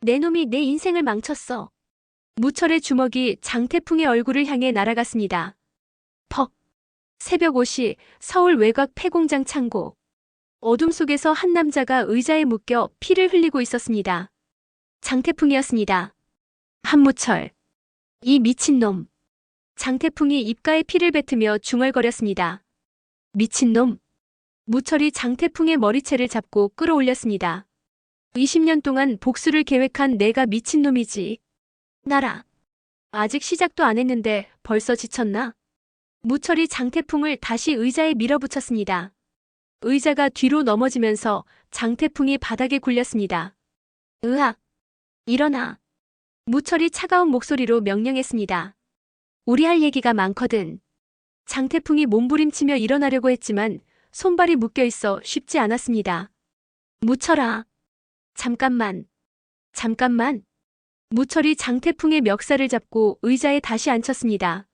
내 놈이 내 인생을 망쳤어. 무철의 주먹이 장태풍의 얼굴을 향해 날아갔습니다. 퍽. 새벽 5시 서울 외곽 폐공장 창고. 어둠 속에서 한 남자가 의자에 묶여 피를 흘리고 있었습니다. 장태풍이었습니다. 한무철. 이 미친놈. 장태풍이 입가에 피를 뱉으며 중얼거렸습니다. 미친놈. 무철이 장태풍의 머리채를 잡고 끌어올렸습니다. 20년 동안 복수를 계획한 내가 미친놈이지. 나라. 아직 시작도 안 했는데 벌써 지쳤나? 무철이 장태풍을 다시 의자에 밀어붙였습니다. 의자가 뒤로 넘어지면서 장태풍이 바닥에 굴렸습니다. 으악. 일어나. 무철이 차가운 목소리로 명령했습니다. 우리 할 얘기가 많거든. 장태풍이 몸부림치며 일어나려고 했지만 손발이 묶여 있어 쉽지 않았습니다. 무철아. 잠깐만. 잠깐만. 무철이 장태풍의 멱살을 잡고 의자에 다시 앉혔습니다.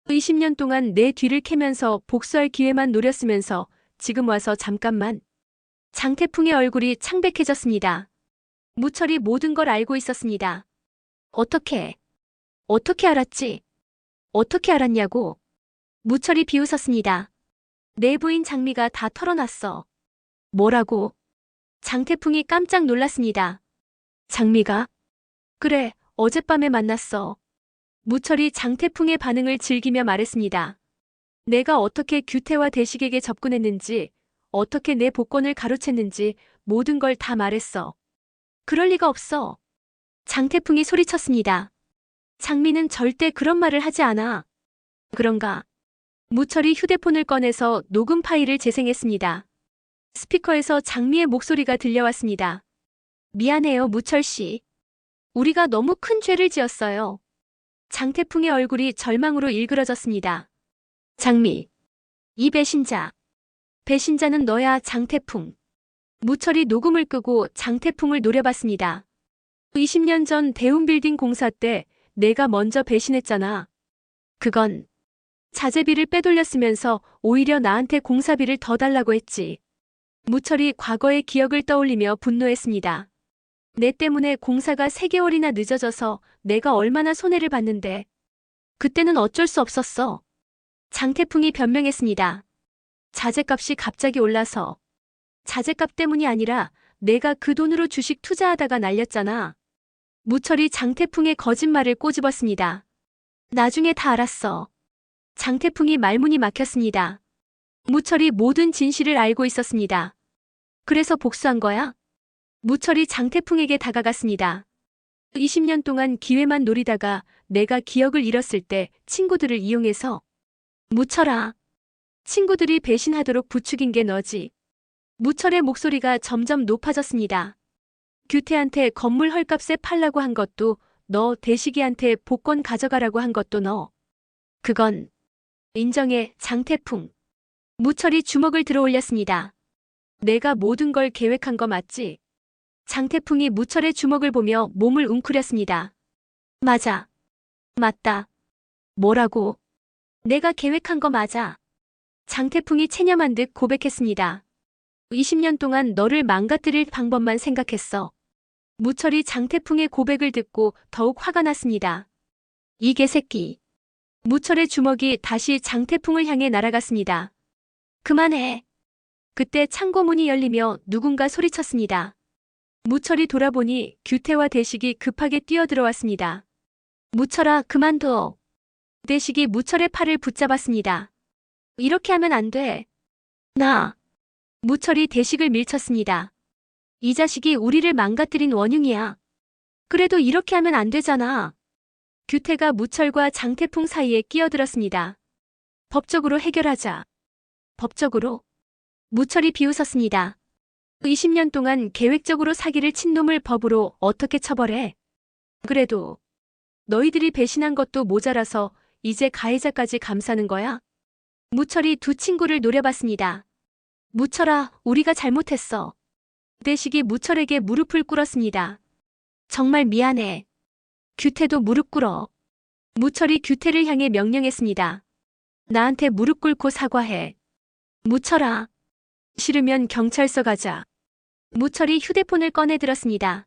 20년 동안 내 뒤를 캐면서 복수할 기회만 노렸으면서 지금 와서 잠깐만. 장태풍의 얼굴이 창백해졌습니다. 무철이 모든 걸 알고 있었습니다. 어떻게 알았지? 어떻게 알았냐고. 무철이 비웃었습니다. 내 부인 장미가 다 털어놨어. 뭐라고? 장태풍이 깜짝 놀랐습니다. 장미가? 그래, 어젯밤에 만났어. 무철이 장태풍의 반응을 즐기며 말했습니다. 내가 어떻게 규태와 대식에게 접근했는지, 어떻게 내 복권을 가로챘는지 모든 걸 다 말했어. 그럴 리가 없어. 장태풍이 소리쳤습니다. 장미는 절대 그런 말을 하지 않아. 그런가? 무철이 휴대폰을 꺼내서 녹음 파일을 재생했습니다. 스피커에서 장미의 목소리가 들려왔습니다. 미안해요, 무철 씨. 우리가 너무 큰 죄를 지었어요. 장태풍의 얼굴이 절망으로 일그러졌습니다. 장미. 이 배신자. 배신자는 너야, 장태풍. 무철이 녹음을 끄고 장태풍을 노려봤습니다. 20년 전 대운빌딩 공사 때 내가 먼저 배신했잖아. 그건 자재비를 빼돌렸으면서 오히려 나한테 공사비를 더 달라고 했지. 무철이 과거의 기억을 떠올리며 분노했습니다. 내 때문에 공사가 3개월이나 늦어져서 내가 얼마나 손해를 봤는데. 그때는 어쩔 수 없었어. 장태풍이 변명했습니다. 자재값이 갑자기 올라서. 자재값 때문이 아니라 내가 그 돈으로 주식 투자하다가 날렸잖아. 무철이 장태풍의 거짓말을 꼬집었습니다. 나중에 다 알았어. 장태풍이 말문이 막혔습니다. 무철이 모든 진실을 알고 있었습니다. 그래서 복수한 거야? 무철이 장태풍에게 다가갔습니다. 20년 동안 기회만 노리다가 내가 기억을 잃었을 때 친구들을 이용해서. 무철아. 친구들이 배신하도록 부추긴 게 너지. 무철의 목소리가 점점 높아졌습니다. 규태한테 건물 헐값에 팔라고 한 것도 너, 대식이한테 복권 가져가라고 한 것도 너. 그건 인정해, 장태풍. 무철이 주먹을 들어 올렸습니다. 내가 모든 걸 계획한 거 맞지? 장태풍이 무철의 주먹을 보며 몸을 웅크렸습니다. 맞아. 맞다. 뭐라고? 내가 계획한 거 맞아. 장태풍이 체념한 듯 고백했습니다. 20년 동안 너를 망가뜨릴 방법만 생각했어. 무철이 장태풍의 고백을 듣고 더욱 화가 났습니다. 이 개새끼. 무철의 주먹이 다시 장태풍을 향해 날아갔습니다. 그만해. 그때 창고문이 열리며 누군가 소리쳤습니다. 무철이 돌아보니 규태와 대식이 급하게 뛰어들어왔습니다. 무철아, 그만둬. 대식이 무철의 팔을 붙잡았습니다. 이렇게 하면 안 돼. 무철이 대식을 밀쳤습니다. 이 자식이 우리를 망가뜨린 원흉이야. 그래도 이렇게 하면 안 되잖아. 규태가 무철과 장태풍 사이에 끼어들었습니다. 법적으로 해결하자. 법적으로? 무철이 비웃었습니다. 20년 동안 계획적으로 사기를 친 놈을 법으로 어떻게 처벌해? 그래도 너희들이 배신한 것도 모자라서 이제 가해자까지 감싸는 거야? 무철이 두 친구를 노려봤습니다. 무철아, 우리가 잘못했어. 대식이 무철에게 무릎을 꿇었습니다. 정말 미안해. 규태도 무릎 꿇어. 무철이 규태를 향해 명령했습니다. 나한테 무릎 꿇고 사과해. 무철아. 싫으면 경찰서 가자. 무철이 휴대폰을 꺼내 들었습니다.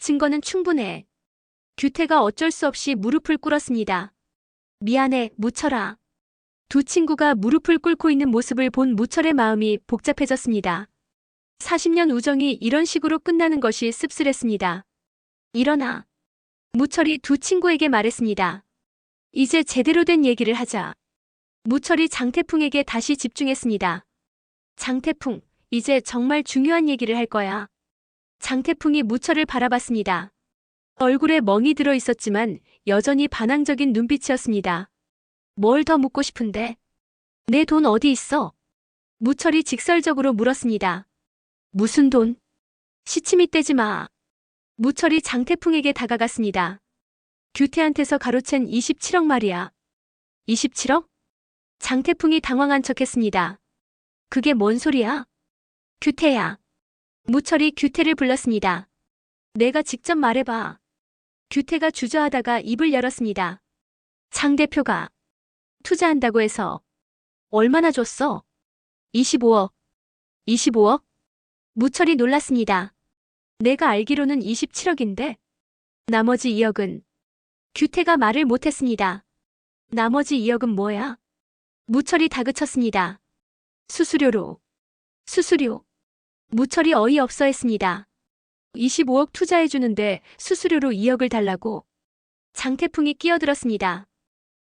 증거는 충분해. 규태가 어쩔 수 없이 무릎을 꿇었습니다. 미안해, 무철아. 두 친구가 무릎을 꿇고 있는 모습을 본 무철의 마음이 복잡해졌습니다. 40년 우정이 이런 식으로 끝나는 것이 씁쓸했습니다. 일어나. 무철이 두 친구에게 말했습니다. 이제 제대로 된 얘기를 하자. 무철이 장태풍에게 다시 집중했습니다. 장태풍, 이제 정말 중요한 얘기를 할 거야. 장태풍이 무철을 바라봤습니다. 얼굴에 멍이 들어 있었지만 여전히 반항적인 눈빛이었습니다. 뭘 더 묻고 싶은데? 내 돈 어디 있어? 무철이 직설적으로 물었습니다. 무슨 돈? 시치미 떼지 마. 무철이 장태풍에게 다가갔습니다. 규태한테서 가로챈 27억 말이야. 27억? 장태풍이 당황한 척했습니다. 그게 뭔 소리야? 규태야. 무철이 규태를 불렀습니다. 내가 직접 말해봐. 규태가 주저하다가 입을 열었습니다. 장 대표가 투자한다고 해서 얼마나 줬어? 25억. 25억? 무철이 놀랐습니다. 내가 알기로는 27억인데 나머지 2억은 규태가 말을 못했습니다. 나머지 2억은 뭐야? 무철이 다그쳤습니다. 수수료로. 수수료. 무철이 어이없어 했습니다. 25억 투자해주는데 수수료로 2억을 달라고. 장태풍이 끼어들었습니다.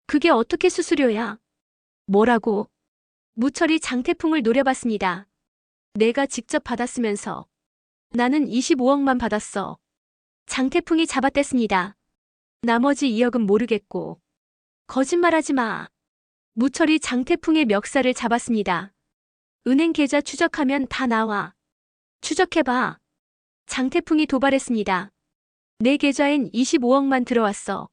그게 어떻게 수수료야? 뭐라고? 무철이 장태풍을 노려봤습니다. 내가 직접 받았으면서. 나는 25억만 받았어. 장태풍이 잡아댔습니다. 나머지 2억은 모르겠고. 거짓말하지 마. 무철이 장태풍의 멱살을 잡았습니다. 은행 계좌 추적하면 다 나와. 추적해봐. 장태풍이 도발했습니다. 내 계좌엔 25억만 들어왔어.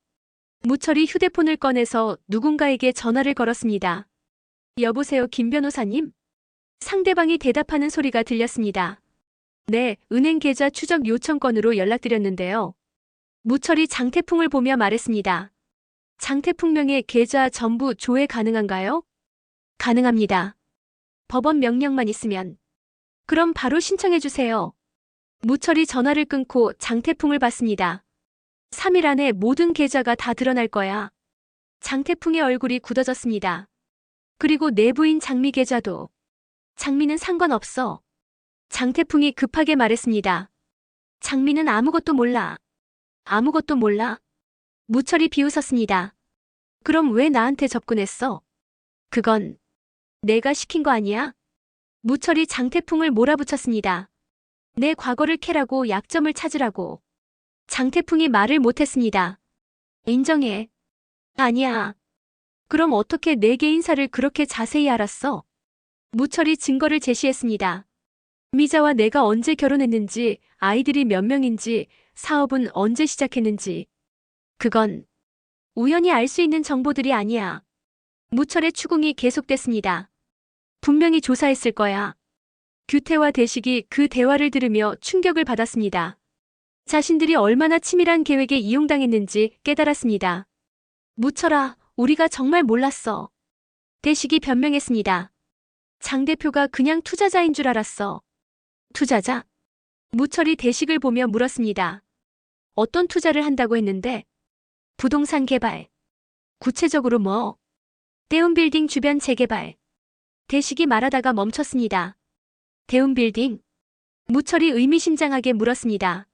무철이 휴대폰을 꺼내서 누군가에게 전화를 걸었습니다. 여보세요, 김 변호사님? 상대방이 대답하는 소리가 들렸습니다. 네, 은행 계좌 추적 요청 건으로 연락드렸는데요. 무철이 장태풍을 보며 말했습니다. 장태풍 명의 계좌 전부 조회 가능한가요? 가능합니다. 법원 명령만 있으면. 그럼 바로 신청해주세요. 무철이 전화를 끊고 장태풍을 봤습니다. 3일 안에 모든 계좌가 다 드러날 거야. 장태풍의 얼굴이 굳어졌습니다. 그리고 내부인 장미 계좌도. 장미는 상관없어. 장태풍이 급하게 말했습니다. 장미는 아무것도 몰라. 아무것도 몰라? 무철이 비웃었습니다. 그럼 왜 나한테 접근했어? 그건 내가 시킨 거 아니야? 무철이 장태풍을 몰아붙였습니다. 내 과거를 캐라고, 약점을 찾으라고. 장태풍이 말을 못했습니다. 인정해. 아니야. 그럼 어떻게 내 개인사를 그렇게 자세히 알았어? 무철이 증거를 제시했습니다. 미자와 내가 언제 결혼했는지, 아이들이 몇 명인지, 사업은 언제 시작했는지. 그건 우연히 알 수 있는 정보들이 아니야. 무철의 추궁이 계속됐습니다. 분명히 조사했을 거야. 규태와 대식이 그 대화를 들으며 충격을 받았습니다. 자신들이 얼마나 치밀한 계획에 이용당했는지 깨달았습니다. 무철아, 우리가 정말 몰랐어. 대식이 변명했습니다. 장 대표가 그냥 투자자인 줄 알았어. 투자자? 무철이 대식을 보며 물었습니다. 어떤 투자를 한다고 했는데? 부동산 개발. 구체적으로 뭐? 대운빌딩 주변 재개발. 대식이 말하다가 멈췄습니다. 대운빌딩? 무철이 의미심장하게 물었습니다.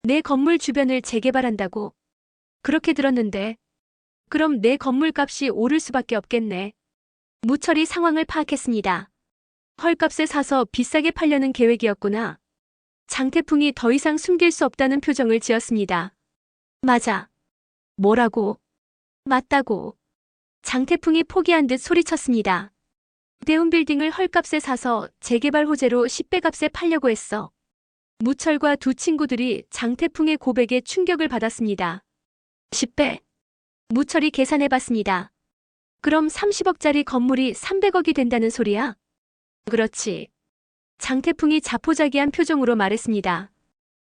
내 건물 주변을 재개발한다고? 그렇게 들었는데. 그럼 내 건물 값이 오를 수밖에 없겠네. 무철이 상황을 파악했습니다. 헐값에 사서 비싸게 팔려는 계획이었구나. 장태풍이 더 이상 숨길 수 없다는 표정을 지었습니다. 맞아. 뭐라고? 맞다고. 장태풍이 포기한 듯 소리쳤습니다. 대운빌딩을 헐값에 사서 재개발 호재로 10배 값에 팔려고 했어. 무철과 두 친구들이 장태풍의 고백에 충격을 받았습니다. 10배. 무철이 계산해봤습니다. 그럼 30억짜리 건물이 300억이 된다는 소리야? 그렇지. 장태풍이 자포자기한 표정으로 말했습니다.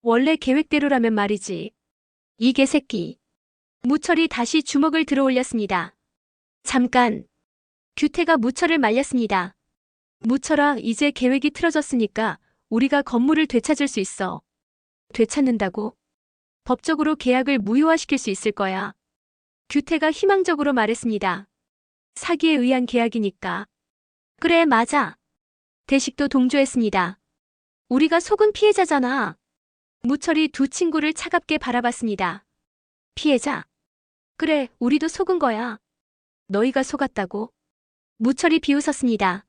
원래 계획대로라면 말이지. 이 개새끼. 무철이 다시 주먹을 들어올렸습니다. 잠깐. 규태가 무철을 말렸습니다. 무철아, 이제 계획이 틀어졌으니까 우리가 건물을 되찾을 수 있어. 되찾는다고? 법적으로 계약을 무효화시킬 수 있을 거야. 규태가 희망적으로 말했습니다. 사기에 의한 계약이니까. 그래, 맞아. 대식도 동조했습니다. 우리가 속은 피해자잖아. 무철이 두 친구를 차갑게 바라봤습니다. 피해자? 그래, 우리도 속은 거야. 너희가 속았다고? 무철이 비웃었습니다.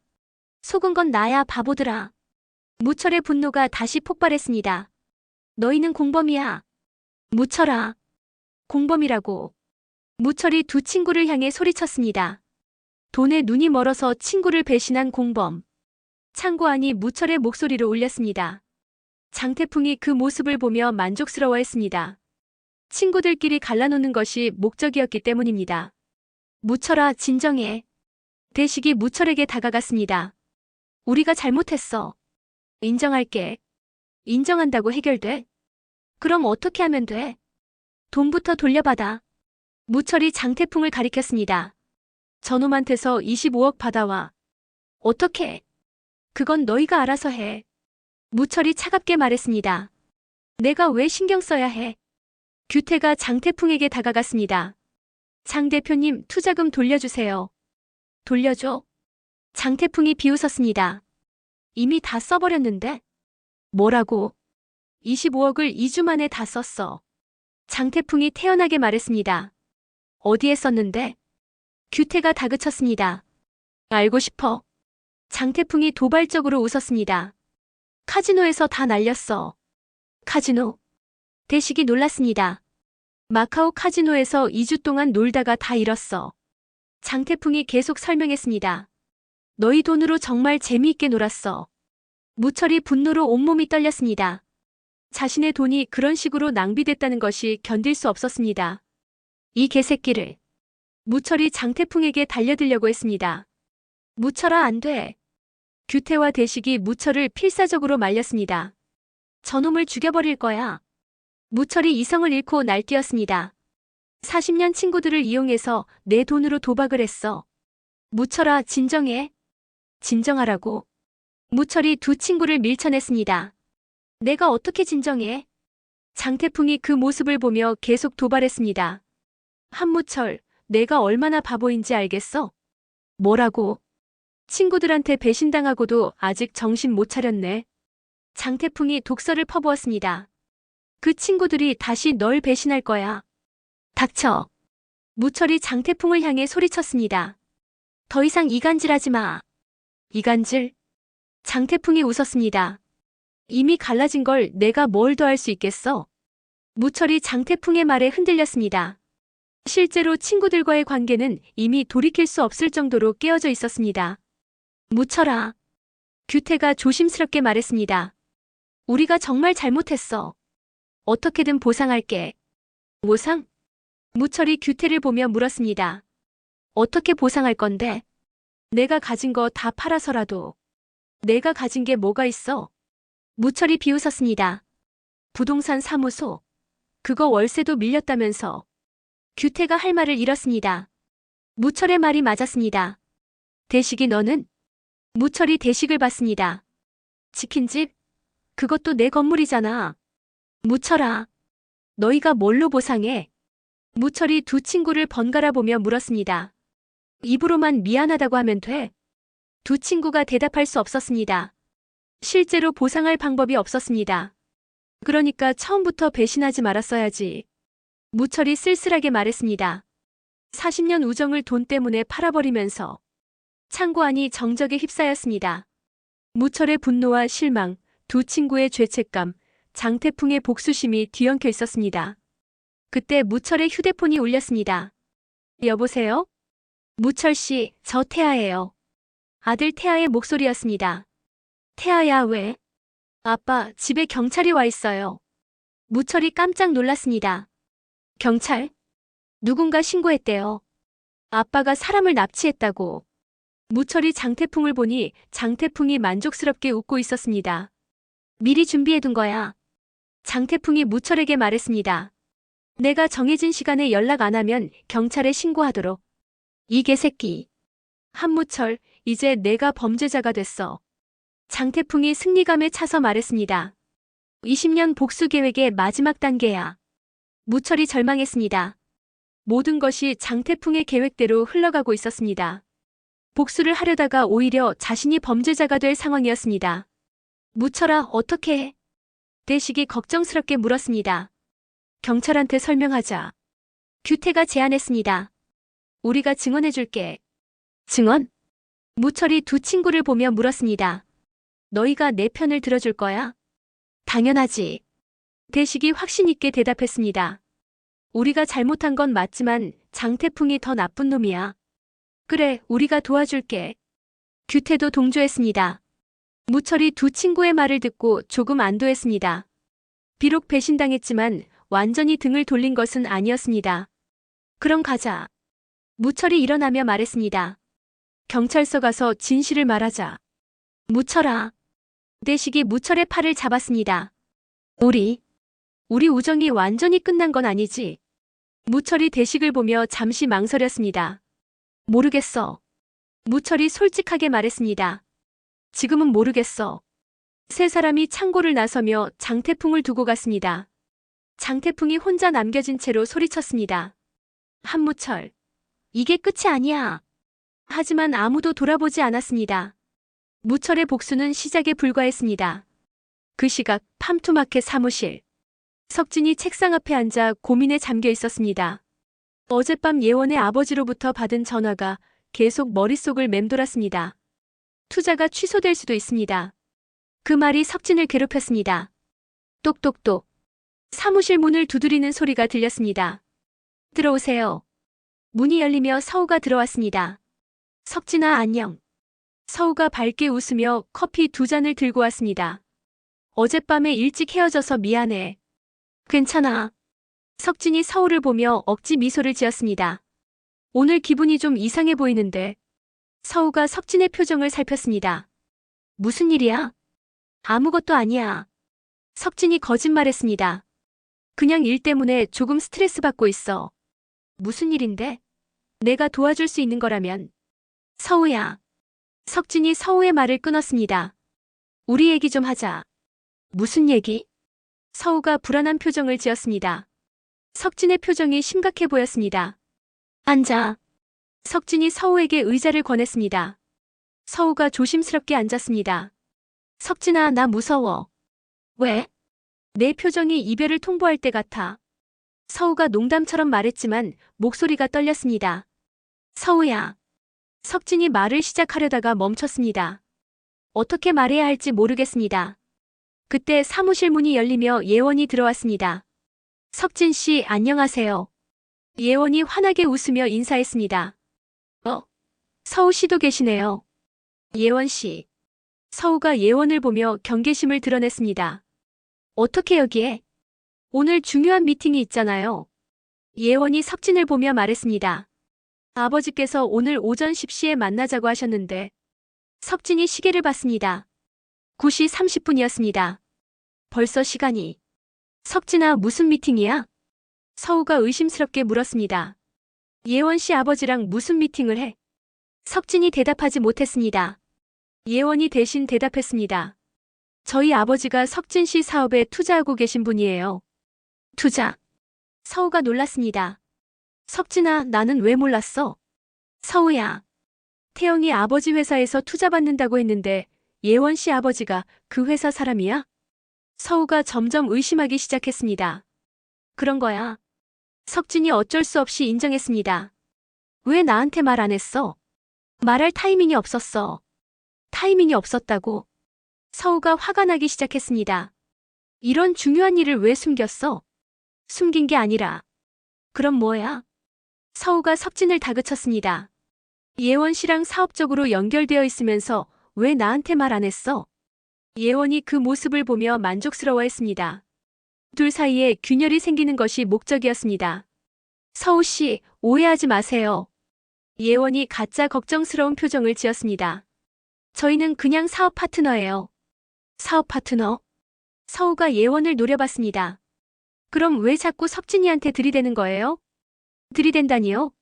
속은 건 나야, 바보들아. 무철의 분노가 다시 폭발했습니다. 너희는 공범이야. 무철아. 공범이라고. 무철이 두 친구를 향해 소리쳤습니다. 돈에 눈이 멀어서 친구를 배신한 공범. 창고 안이 무철의 목소리로 울렸습니다. 장태풍이 그 모습을 보며 만족스러워했습니다. 친구들끼리 갈라놓는 것이 목적이었기 때문입니다. 무철아, 진정해. 대식이 무철에게 다가갔습니다. 우리가 잘못했어. 인정할게. 인정한다고 해결돼? 그럼 어떻게 하면 돼? 돈부터 돌려받아. 무철이 장태풍을 가리켰습니다. 저놈한테서 25억 받아와. 어떻게? 그건 너희가 알아서 해. 무철이 차갑게 말했습니다. 내가 왜 신경 써야 해? 규태가 장태풍에게 다가갔습니다. 장 대표님, 투자금 돌려주세요. 돌려줘? 장태풍이 비웃었습니다. 이미 다 써버렸는데? 뭐라고? 25억을 2주 만에 다 썼어. 장태풍이 태연하게 말했습니다. 어디에 썼는데? 규태가 다그쳤습니다. 알고 싶어. 장태풍이 도발적으로 웃었습니다. 카지노에서 다 날렸어. 카지노? 대식이 놀랐습니다. 마카오 카지노에서 2주 동안 놀다가 다 잃었어. 장태풍이 계속 설명했습니다. 너희 돈으로 정말 재미있게 놀았어. 무철이 분노로 온몸이 떨렸습니다. 자신의 돈이 그런 식으로 낭비됐다는 것이 견딜 수 없었습니다. 이 개새끼를. 무철이 장태풍에게 달려들려고 했습니다. 무철아, 안 돼. 규태와 대식이 무철을 필사적으로 말렸습니다. 저놈을 죽여버릴 거야. 무철이 이성을 잃고 날뛰었습니다. 40년 친구들을 이용해서 내 돈으로 도박을 했어. 무철아, 진정해. 진정하라고. 무철이 두 친구를 밀쳐냈습니다. 내가 어떻게 진정해? 장태풍이 그 모습을 보며 계속 도발했습니다. 한무철, 내가 얼마나 바보인지 알겠어? 뭐라고? 친구들한테 배신당하고도 아직 정신 못 차렸네. 장태풍이 독설을 퍼부었습니다. 그 친구들이 다시 널 배신할 거야. 닥쳐. 무철이 장태풍을 향해 소리쳤습니다. 더 이상 이간질하지 마. 이간질? 장태풍이 웃었습니다. 이미 갈라진 걸 내가 뭘 더 할 수 있겠어? 무철이 장태풍의 말에 흔들렸습니다. 실제로 친구들과의 관계는 이미 돌이킬 수 없을 정도로 깨어져 있었습니다. 무철아. 규태가 조심스럽게 말했습니다. 우리가 정말 잘못했어. 어떻게든 보상할게. 보상? 무철이 규태를 보며 물었습니다. 어떻게 보상할 건데? 내가 가진 거 다 팔아서라도. 내가 가진 게 뭐가 있어? 무철이 비웃었습니다. 부동산 사무소. 그거 월세도 밀렸다면서. 규태가 할 말을 잃었습니다. 무철의 말이 맞았습니다. 대식이 너는? 무철이 대식을 봤습니다. 치킨집? 그것도 내 건물이잖아. 무철아. 너희가 뭘로 보상해? 무철이 두 친구를 번갈아 보며 물었습니다. 입으로만 미안하다고 하면 돼? 두 친구가 대답할 수 없었습니다. 실제로 보상할 방법이 없었습니다. 그러니까 처음부터 배신하지 말았어야지. 무철이 쓸쓸하게 말했습니다. 40년 우정을 돈 때문에 팔아버리면서 창고 안이 정적에 휩싸였습니다. 무철의 분노와 실망, 두 친구의 죄책감, 장태풍의 복수심이 뒤엉켜 있었습니다. 그때 무철의 휴대폰이 울렸습니다. 여보세요? 무철 씨, 저 태아예요. 아들 태아의 목소리였습니다. 태아야, 왜? 아빠, 집에 경찰이 와 있어요. 무철이 깜짝 놀랐습니다. 경찰? 누군가 신고했대요. 아빠가 사람을 납치했다고. 무철이 장태풍을 보니 장태풍이 만족스럽게 웃고 있었습니다. 미리 준비해둔 거야. 장태풍이 무철에게 말했습니다. 내가 정해진 시간에 연락 안 하면 경찰에 신고하도록. 이 개새끼. 한무철, 이제 내가 범죄자가 됐어. 장태풍이 승리감에 차서 말했습니다. 20년 복수 계획의 마지막 단계야. 무철이 절망했습니다. 모든 것이 장태풍의 계획대로 흘러가고 있었습니다. 복수를 하려다가 오히려 자신이 범죄자가 될 상황이었습니다. 무철아, 어떻게 해? 대식이 걱정스럽게 물었습니다. 경찰한테 설명하자. 규태가 제안했습니다. 우리가 증언해줄게. 증언? 무철이 두 친구를 보며 물었습니다. 너희가 내 편을 들어줄 거야? 당연하지. 대식이 확신 있게 대답했습니다. 우리가 잘못한 건 맞지만 장태풍이 더 나쁜 놈이야. 그래, 우리가 도와줄게. 규태도 동조했습니다. 무철이 두 친구의 말을 듣고 조금 안도했습니다. 비록 배신당했지만 완전히 등을 돌린 것은 아니었습니다. 그럼 가자. 무철이 일어나며 말했습니다. 경찰서 가서 진실을 말하자. 무철아. 대식이 무철의 팔을 잡았습니다. 우리 우정이 완전히 끝난 건 아니지. 무철이 대식을 보며 잠시 망설였습니다. 모르겠어. 무철이 솔직하게 말했습니다. 지금은 모르겠어. 세 사람이 창고를 나서며 장태풍을 두고 갔습니다. 장태풍이 혼자 남겨진 채로 소리쳤습니다. 한무철. 이게 끝이 아니야. 하지만 아무도 돌아보지 않았습니다. 무철의 복수는 시작에 불과했습니다. 그 시각 팜투마켓 사무실. 석진이 책상 앞에 앉아 고민에 잠겨 있었습니다. 어젯밤 예원의 아버지로부터 받은 전화가 계속 머릿속을 맴돌았습니다. 투자가 취소될 수도 있습니다. 그 말이 석진을 괴롭혔습니다. 똑똑똑. 사무실 문을 두드리는 소리가 들렸습니다. 들어오세요. 문이 열리며 서우가 들어왔습니다. 석진아, 안녕. 서우가 밝게 웃으며 커피 두 잔을 들고 왔습니다. 어젯밤에 일찍 헤어져서 미안해. 괜찮아. 석진이 서우를 보며 억지 미소를 지었습니다. 오늘 기분이 좀 이상해 보이는데. 서우가 석진의 표정을 살폈습니다. 무슨 일이야? 아무것도 아니야. 석진이 거짓말했습니다. 그냥 일 때문에 조금 스트레스 받고 있어. 무슨 일인데? 내가 도와줄 수 있는 거라면. 서우야. 석진이 서우의 말을 끊었습니다. 우리 얘기 좀 하자. 무슨 얘기? 서우가 불안한 표정을 지었습니다. 석진의 표정이 심각해 보였습니다. 앉아. 석진이 서우에게 의자를 권했습니다. 서우가 조심스럽게 앉았습니다. 석진아, 나 무서워. 왜? 내 표정이 이별을 통보할 때 같아. 서우가 농담처럼 말했지만 목소리가 떨렸습니다. 서우야. 석진이 말을 시작하려다가 멈췄습니다. 어떻게 말해야 할지 모르겠습니다. 그때 사무실 문이 열리며 예원이 들어왔습니다. 석진 씨, 안녕하세요. 예원이 환하게 웃으며 인사했습니다. 서우 씨도 계시네요. 예원 씨. 서우가 예원을 보며 경계심을 드러냈습니다. 어떻게 여기에? 오늘 중요한 미팅이 있잖아요. 예원이 석진을 보며 말했습니다. 아버지께서 오늘 오전 10시에 만나자고 하셨는데. 석진이 시계를 봤습니다. 9시 30분이었습니다. 벌써 시간이. 석진아, 무슨 미팅이야? 서우가 의심스럽게 물었습니다. 예원 씨 아버지랑 무슨 미팅을 해? 석진이 대답하지 못했습니다. 예원이 대신 대답했습니다. 저희 아버지가 석진 씨 사업에 투자하고 계신 분이에요. 투자. 서우가 놀랐습니다. 석진아, 나는 왜 몰랐어? 서우야. 태영이 아버지 회사에서 투자받는다고 했는데 예원 씨 아버지가 그 회사 사람이야? 서우가 점점 의심하기 시작했습니다. 그런 거야. 석진이 어쩔 수 없이 인정했습니다. 왜 나한테 말 안 했어? 말할 타이밍이 없었어. 타이밍이 없었다고. 서우가 화가 나기 시작했습니다. 이런 중요한 일을 왜 숨겼어? 숨긴 게 아니라. 그럼 뭐야? 서우가 석진을 다그쳤습니다. 예원 씨랑 사업적으로 연결되어 있으면서 왜 나한테 말 안 했어? 예원이 그 모습을 보며 만족스러워했습니다. 둘 사이에 균열이 생기는 것이 목적이었습니다. 서우 씨, 오해하지 마세요. 예원이 가짜 걱정스러운 표정을 지었습니다. 저희는 그냥 사업 파트너예요. 사업 파트너? 서우가 예원을 노려봤습니다. 그럼 왜 자꾸 석진이한테 들이대는 거예요? 들이댄다니요?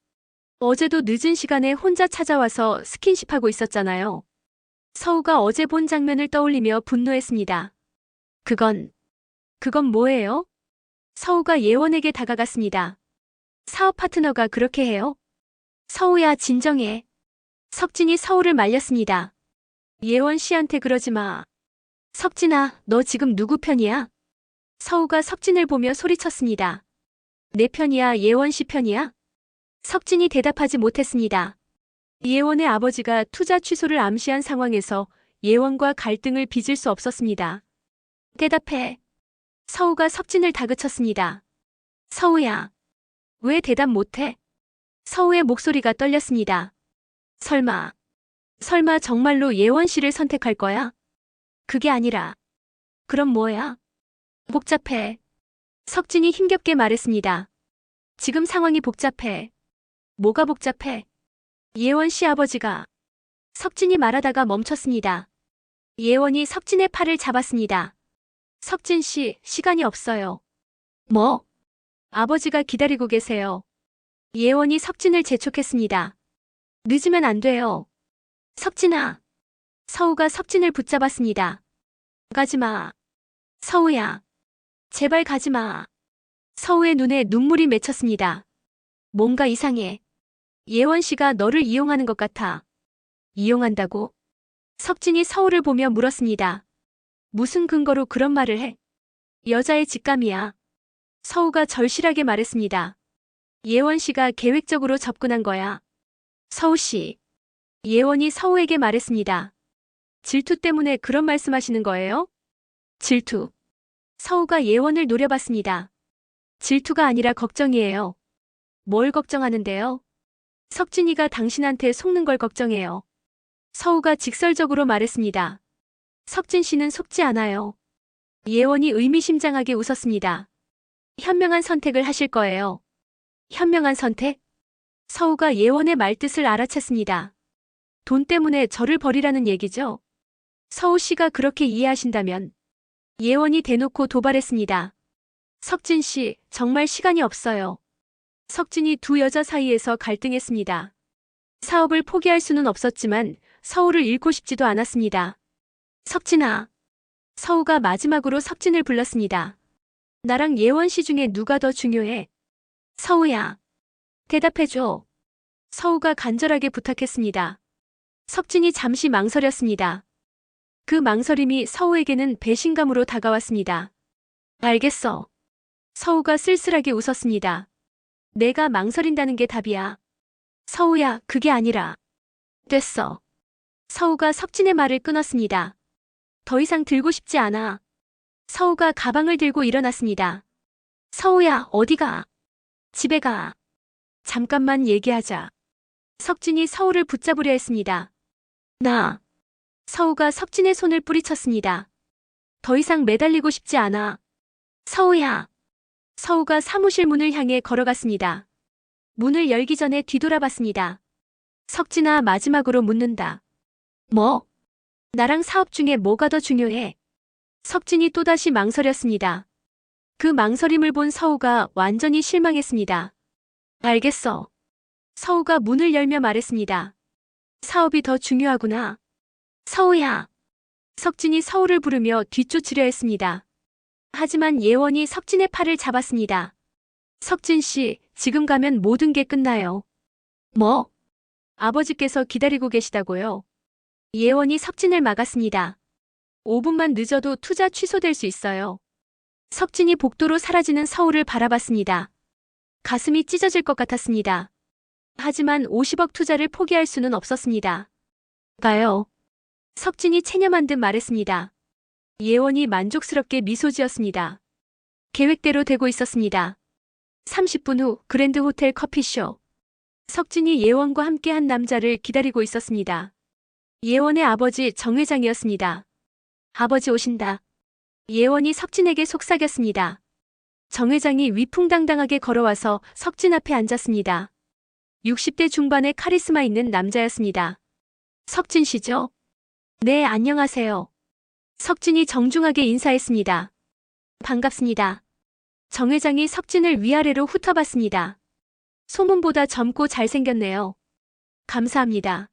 어제도 늦은 시간에 혼자 찾아와서 스킨십하고 있었잖아요. 서우가 어제 본 장면을 떠올리며 분노했습니다. 그건 뭐예요? 서우가 예원에게 다가갔습니다. 사업 파트너가 그렇게 해요? 서우야, 진정해. 석진이 서우를 말렸습니다. 예원 씨한테 그러지 마. 석진아, 너 지금 누구 편이야? 서우가 석진을 보며 소리쳤습니다. 내 편이야, 예원 씨 편이야? 석진이 대답하지 못했습니다. 예원의 아버지가 투자 취소를 암시한 상황에서 예원과 갈등을 빚을 수 없었습니다. 대답해. 서우가 석진을 다그쳤습니다. 서우야. 왜 대답 못해? 서우의 목소리가 떨렸습니다. 설마 정말로 예원 씨를 선택할 거야? 그게 아니라. 그럼 뭐야? 복잡해. 석진이 힘겹게 말했습니다. 지금 상황이 복잡해. 뭐가 복잡해? 예원 씨 아버지가. 석진이 말하다가 멈췄습니다. 예원이 석진의 팔을 잡았습니다. 석진 씨, 시간이 없어요. 뭐? 아버지가 기다리고 계세요. 예원이 석진을 재촉했습니다. 늦으면 안 돼요. 석진아. 서우가 석진을 붙잡았습니다. 가지마. 서우야. 제발 가지마. 서우의 눈에 눈물이 맺혔습니다. 뭔가 이상해. 예원 씨가 너를 이용하는 것 같아. 이용한다고? 석진이 서우를 보며 물었습니다. 무슨 근거로 그런 말을 해? 여자의 직감이야. 서우가 절실하게 말했습니다. 예원 씨가 계획적으로 접근한 거야. 서우 씨. 예원이 서우에게 말했습니다. 질투 때문에 그런 말씀하시는 거예요? 질투. 서우가 예원을 노려봤습니다. 질투가 아니라 걱정이에요. 뭘 걱정하는데요? 석진이가 당신한테 속는 걸 걱정해요. 서우가 직설적으로 말했습니다. 석진 씨는 속지 않아요. 예원이 의미심장하게 웃었습니다. 현명한 선택을 하실 거예요. 현명한 선택? 서우가 예원의 말뜻을 알아챘습니다. 돈 때문에 저를 버리라는 얘기죠? 서우 씨가 그렇게 이해하신다면. 예원이 대놓고 도발했습니다. 석진 씨, 정말 시간이 없어요. 석진이 두 여자 사이에서 갈등했습니다. 사업을 포기할 수는 없었지만 서우를 잃고 싶지도 않았습니다. 석진아. 서우가 마지막으로 석진을 불렀습니다. 나랑 예원 씨 중에 누가 더 중요해? 서우야. 대답해줘. 서우가 간절하게 부탁했습니다. 석진이 잠시 망설였습니다. 그 망설임이 서우에게는 배신감으로 다가왔습니다. 알겠어. 서우가 쓸쓸하게 웃었습니다. 내가 망설인다는 게 답이야. 서우야, 그게 아니라. 됐어. 서우가 석진의 말을 끊었습니다. 더 이상 들고 싶지 않아. 서우가 가방을 들고 일어났습니다. 서우야, 어디가? 집에 가. 잠깐만 얘기하자. 석진이 서우를 붙잡으려 했습니다. 나. 서우가 석진의 손을 뿌리쳤습니다. 더 이상 매달리고 싶지 않아. 서우야. 서우가 사무실 문을 향해 걸어갔습니다. 문을 열기 전에 뒤돌아봤습니다. 석진아, 마지막으로 묻는다. 뭐? 나랑 사업 중에 뭐가 더 중요해? 석진이 또다시 망설였습니다. 그 망설임을 본 서우가 완전히 실망했습니다. 알겠어. 서우가 문을 열며 말했습니다. 사업이 더 중요하구나. 서우야. 석진이 서우를 부르며 뒤쫓으려 했습니다. 하지만 예원이 석진의 팔을 잡았습니다. 석진 씨, 지금 가면 모든 게 끝나요. 뭐? 아버지께서 기다리고 계시다고요? 예원이 석진을 막았습니다. 5분만 늦어도 투자 취소될 수 있어요. 석진이 복도로 사라지는 서우를 바라봤습니다. 가슴이 찢어질 것 같았습니다. 하지만 50억 투자를 포기할 수는 없었습니다. 가요. 석진이 체념한 듯 말했습니다. 예원이 만족스럽게 미소 지었습니다. 계획대로 되고 있었습니다. 30분 후 그랜드 호텔 커피숍. 석진이 예원과 함께한 남자를 기다리고 있었습니다. 예원의 아버지 정 회장이었습니다. 아버지 오신다. 예원이 석진에게 속삭였습니다. 정 회장이 위풍당당하게 걸어와서 석진 앞에 앉았습니다. 60대 중반의 카리스마 있는 남자였습니다. 석진 씨죠? 네, 안녕하세요. 석진이 정중하게 인사했습니다. 반갑습니다. 정 회장이 석진을 위아래로 훑어봤습니다. 소문보다 젊고 잘생겼네요. 감사합니다.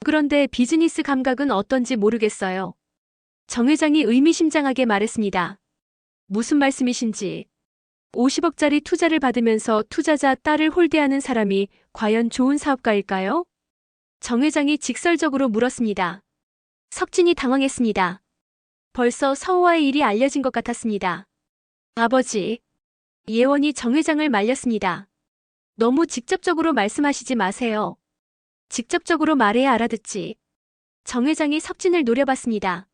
그런데 비즈니스 감각은 어떤지 모르겠어요. 정 회장이 의미심장하게 말했습니다. 무슨 말씀이신지. 50억짜리 투자를 받으면서 투자자 딸을 홀대하는 사람이 과연 좋은 사업가일까요? 정 회장이 직설적으로 물었습니다. 석진이 당황했습니다. 벌써 서호와의 일이 알려진 것 같았습니다. 아버지, 예원이 정 회장을 말렸습니다. 너무 직접적으로 말씀하시지 마세요. 직접적으로 말해야 알아듣지. 정 회장이 석진을 노려봤습니다.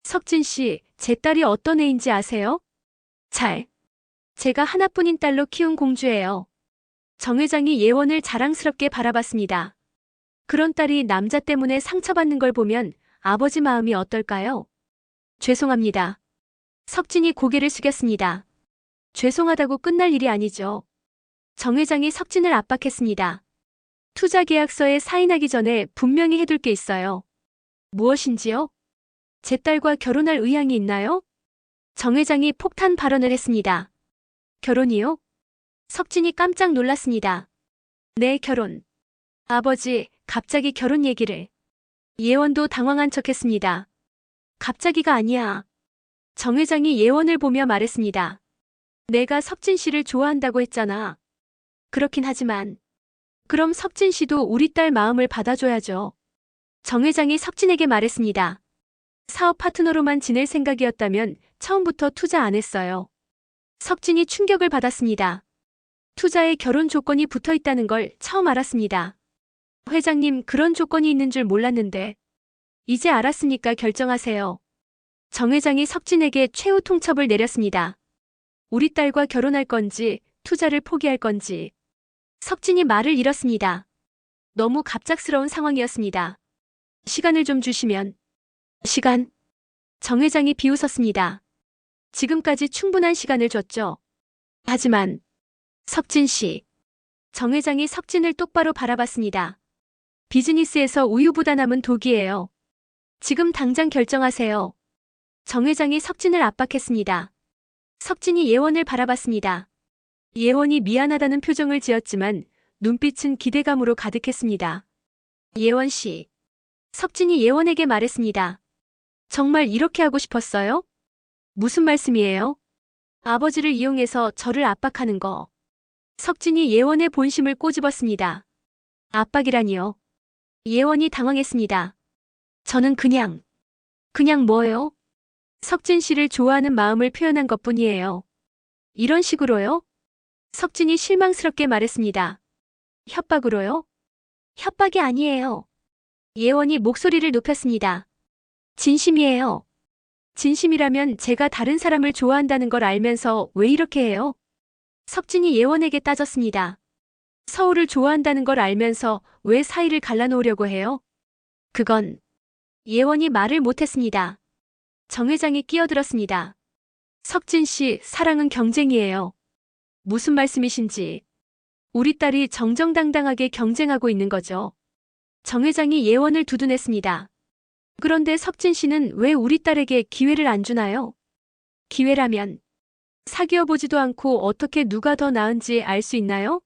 석진 씨, 제 딸이 어떤 애인지 아세요? 제가 하나뿐인 딸로 키운 공주예요. 정 회장이 예원을 자랑스럽게 바라봤습니다. 그런 딸이 남자 때문에 상처받는 걸 보면 아버지 마음이 어떨까요? 죄송합니다. 석진이 고개를 숙였습니다. 죄송하다고 끝날 일이 아니죠. 정 회장이 석진을 압박했습니다. 투자 계약서에 사인하기 전에 분명히 해둘 게 있어요. 무엇인지요? 제 딸과 결혼할 의향이 있나요? 정 회장이 폭탄 발언을 했습니다. 결혼이요? 석진이 깜짝 놀랐습니다. 네, 결혼. 아버지, 갑자기 결혼 얘기를. 예원도 당황한 척했습니다. 갑자기가 아니야. 정 회장이 예원을 보며 말했습니다. 내가 석진 씨를 좋아한다고 했잖아. 그렇긴 하지만. 그럼 석진 씨도 우리 딸 마음을 받아줘야죠. 정 회장이 석진에게 말했습니다. 사업 파트너로만 지낼 생각이었다면 처음부터 투자 안 했어요. 석진이 충격을 받았습니다. 투자에 결혼 조건이 붙어 있다는 걸 처음 알았습니다. 회장님, 그런 조건이 있는 줄 몰랐는데. 이제 알았으니까 결정하세요. 정 회장이 석진에게 최후 통첩을 내렸습니다. 우리 딸과 결혼할 건지, 투자를 포기할 건지. 석진이 말을 잃었습니다. 너무 갑작스러운 상황이었습니다. 시간을 좀 주시면. 시간? 정 회장이 비웃었습니다. 지금까지 충분한 시간을 줬죠. 하지만 석진 씨. 정 회장이 석진을 똑바로 바라봤습니다. 비즈니스에서 우유보다 남은 독이에요. 지금 당장 결정하세요. 정 회장이 석진을 압박했습니다. 석진이 예원을 바라봤습니다. 예원이 미안하다는 표정을 지었지만 눈빛은 기대감으로 가득했습니다. 예원 씨. 석진이 예원에게 말했습니다. 정말 이렇게 하고 싶었어요? 무슨 말씀이에요? 아버지를 이용해서 저를 압박하는 거. 석진이 예원의 본심을 꼬집었습니다. 압박이라니요. 예원이 당황했습니다. 저는 그냥 뭐요? 석진 씨를 좋아하는 마음을 표현한 것뿐이에요. 이런 식으로요? 석진이 실망스럽게 말했습니다. 협박으로요? 협박이 아니에요. 예원이 목소리를 높였습니다. 진심이에요. 진심이라면 제가 다른 사람을 좋아한다는 걸 알면서 왜 이렇게 해요? 석진이 예원에게 따졌습니다. 서울을 좋아한다는 걸 알면서 왜 사이를 갈라놓으려고 해요? 그건. 예원이 말을 못했습니다. 정 회장이 끼어들었습니다. 석진 씨, 사랑은 경쟁이에요. 무슨 말씀이신지. 우리 딸이 정정당당하게 경쟁하고 있는 거죠. 정 회장이 예원을 두둔했습니다. 그런데 석진 씨는 왜 우리 딸에게 기회를 안 주나요? 기회라면 사귀어 보지도 않고 어떻게 누가 더 나은지 알 수 있나요?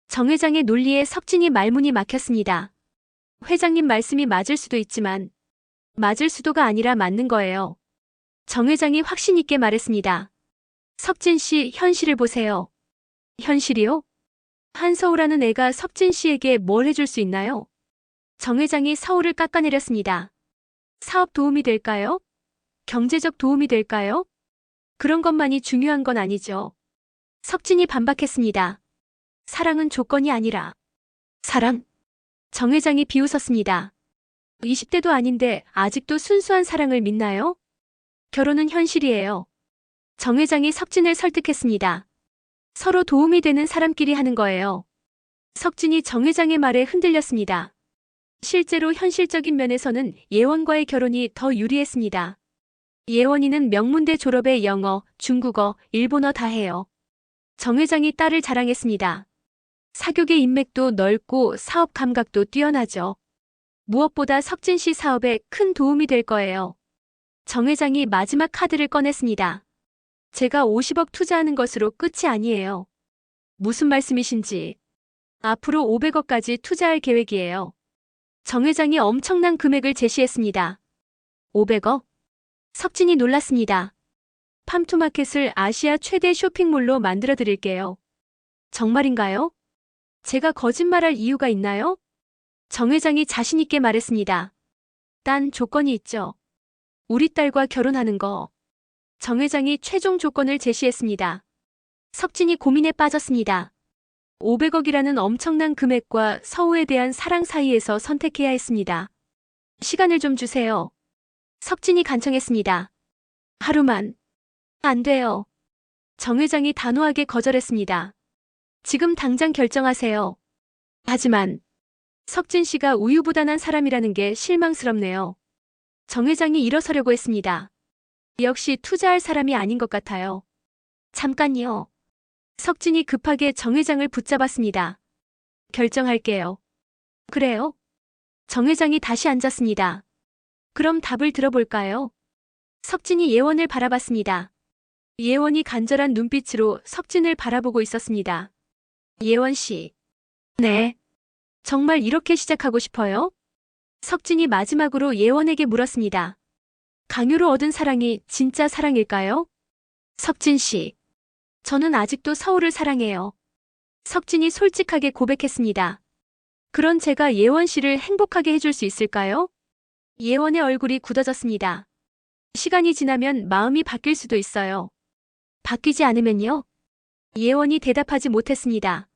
정 회장의 논리에 석진이 말문이 막혔습니다. 회장님 말씀이 맞을 수도 있지만 맞을 수도가 아니라 맞는 거예요. 정 회장이 확신 있게 말했습니다. 석진 씨, 현실을 보세요. 현실이요? 한서우라는 애가 석진 씨에게 뭘 해줄 수 있나요? 정 회장이 서울을 깎아내렸습니다. 사업 도움이 될까요? 경제적 도움이 될까요? 그런 것만이 중요한 건 아니죠. 석진이 반박했습니다. 사랑은 조건이 아니라. 사랑? 정 회장이 비웃었습니다. 20대도 아닌데 아직도 순수한 사랑을 믿나요? 결혼은 현실이에요. 정 회장이 석진을 설득했습니다. 서로 도움이 되는 사람끼리 하는 거예요. 석진이 정 회장의 말에 흔들렸습니다. 실제로 현실적인 면에서는 예원과의 결혼이 더 유리했습니다. 예원이는 명문대 졸업에 영어, 중국어, 일본어 다 해요. 정 회장이 딸을 자랑했습니다. 사교계 인맥도 넓고 사업 감각도 뛰어나죠. 무엇보다 석진 씨 사업에 큰 도움이 될 거예요. 정 회장이 마지막 카드를 꺼냈습니다. 제가 50억 투자하는 것으로 끝이 아니에요. 무슨 말씀이신지. 앞으로 500억까지 투자할 계획이에요. 정 회장이 엄청난 금액을 제시했습니다. 500억? 석진이 놀랐습니다. 팜투마켓을 아시아 최대 쇼핑몰로 만들어 드릴게요. 정말인가요? 제가 거짓말할 이유가 있나요? 정 회장이 자신있게 말했습니다. 딴 조건이 있죠. 우리 딸과 결혼하는 거. 정 회장이 최종 조건을 제시했습니다. 석진이 고민에 빠졌습니다. 500억이라는 엄청난 금액과 서우에 대한 사랑 사이에서 선택해야 했습니다. 시간을 좀 주세요. 석진이 간청했습니다. 하루만. 안 돼요. 정 회장이 단호하게 거절했습니다. 지금 당장 결정하세요. 하지만 석진 씨가 우유부단한 사람이라는 게 실망스럽네요. 정 회장이 일어서려고 했습니다. 역시 투자할 사람이 아닌 것 같아요. 잠깐요. 석진이 급하게 정 회장을 붙잡았습니다. 결정할게요. 그래요? 정 회장이 다시 앉았습니다. 그럼 답을 들어볼까요? 석진이 예원을 바라봤습니다. 예원이 간절한 눈빛으로 석진을 바라보고 있었습니다. 예원 씨. 네. 정말 이렇게 시작하고 싶어요? 석진이 마지막으로 예원에게 물었습니다. 강요로 얻은 사랑이 진짜 사랑일까요? 석진 씨. 저는 아직도 서울을 사랑해요. 석진이 솔직하게 고백했습니다. 그런 제가 예원 씨를 행복하게 해줄 수 있을까요? 예원의 얼굴이 굳어졌습니다. 시간이 지나면 마음이 바뀔 수도 있어요. 바뀌지 않으면요? 예원이 대답하지 못했습니다.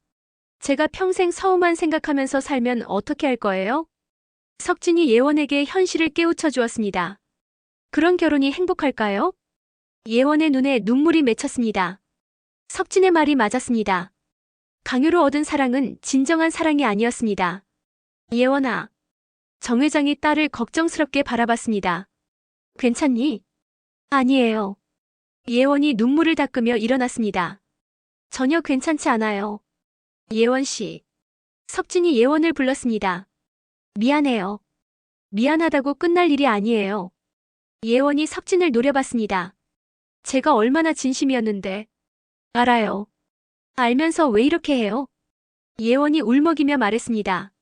제가 평생 서우만 생각하면서 살면 어떻게 할 거예요? 석진이 예원에게 현실을 깨우쳐 주었습니다. 그런 결혼이 행복할까요? 예원의 눈에 눈물이 맺혔습니다. 석진의 말이 맞았습니다. 강요로 얻은 사랑은 진정한 사랑이 아니었습니다. 예원아. 정 회장이 딸을 걱정스럽게 바라봤습니다. 괜찮니? 아니에요. 예원이 눈물을 닦으며 일어났습니다. 전혀 괜찮지 않아요. 예원 씨. 석진이 예원을 불렀습니다. 미안해요. 미안하다고 끝날 일이 아니에요. 예원이 석진을 노려봤습니다. 제가 얼마나 진심이었는데. 알아요. 알면서 왜 이렇게 해요? 예원이 울먹이며 말했습니다.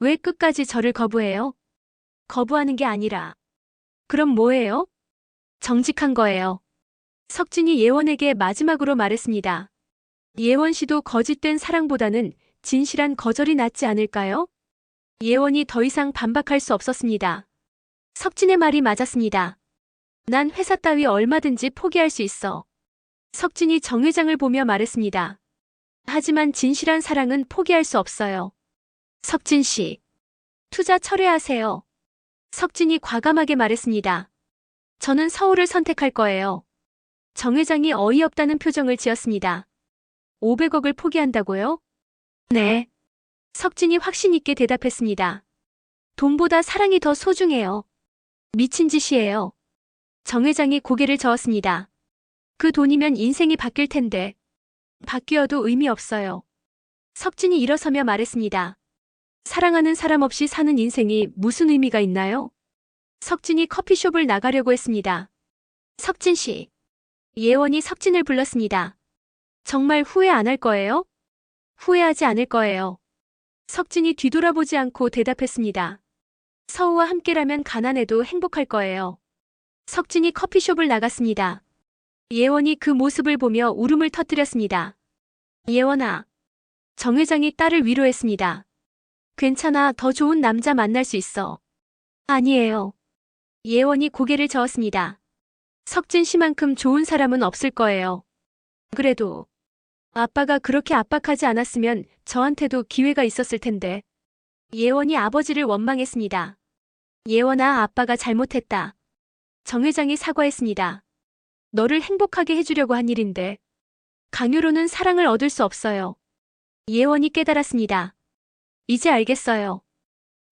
왜 끝까지 저를 거부해요? 거부하는 게 아니라. 그럼 뭐예요? 정직한 거예요. 석진이 예원에게 마지막으로 말했습니다. 예원 씨도 거짓된 사랑보다는 진실한 거절이 낫지 않을까요? 예원이 더 이상 반박할 수 없었습니다. 석진의 말이 맞았습니다. 난 회사 따위 얼마든지 포기할 수 있어. 석진이 정 회장을 보며 말했습니다. 하지만 진실한 사랑은 포기할 수 없어요. 석진 씨. 투자 철회하세요. 석진이 과감하게 말했습니다. 저는 서울을 선택할 거예요. 정 회장이 어이없다는 표정을 지었습니다. 500억을 포기한다고요? 네. 석진이 확신 있게 대답했습니다. 돈보다 사랑이 더 소중해요. 미친 짓이에요. 정 회장이 고개를 저었습니다. 그 돈이면 인생이 바뀔 텐데. 바뀌어도 의미 없어요. 석진이 일어서며 말했습니다. 사랑하는 사람 없이 사는 인생이 무슨 의미가 있나요? 석진이 커피숍을 나가려고 했습니다. 석진 씨. 예원이 석진을 불렀습니다. 정말 후회 안 할 거예요? 후회하지 않을 거예요. 석진이 뒤돌아보지 않고 대답했습니다. 서우와 함께라면 가난해도 행복할 거예요. 석진이 커피숍을 나갔습니다. 예원이 그 모습을 보며 울음을 터뜨렸습니다. 예원아. 정 회장이 딸을 위로했습니다. 괜찮아, 더 좋은 남자 만날 수 있어. 아니에요. 예원이 고개를 저었습니다. 석진 씨만큼 좋은 사람은 없을 거예요. 그래도 아빠가 그렇게 압박하지 않았으면 저한테도 기회가 있었을 텐데. 예원이 아버지를 원망했습니다. 예원아, 아빠가 잘못했다. 정 회장이 사과했습니다. 너를 행복하게 해주려고 한 일인데. 강요로는 사랑을 얻을 수 없어요. 예원이 깨달았습니다. 이제 알겠어요.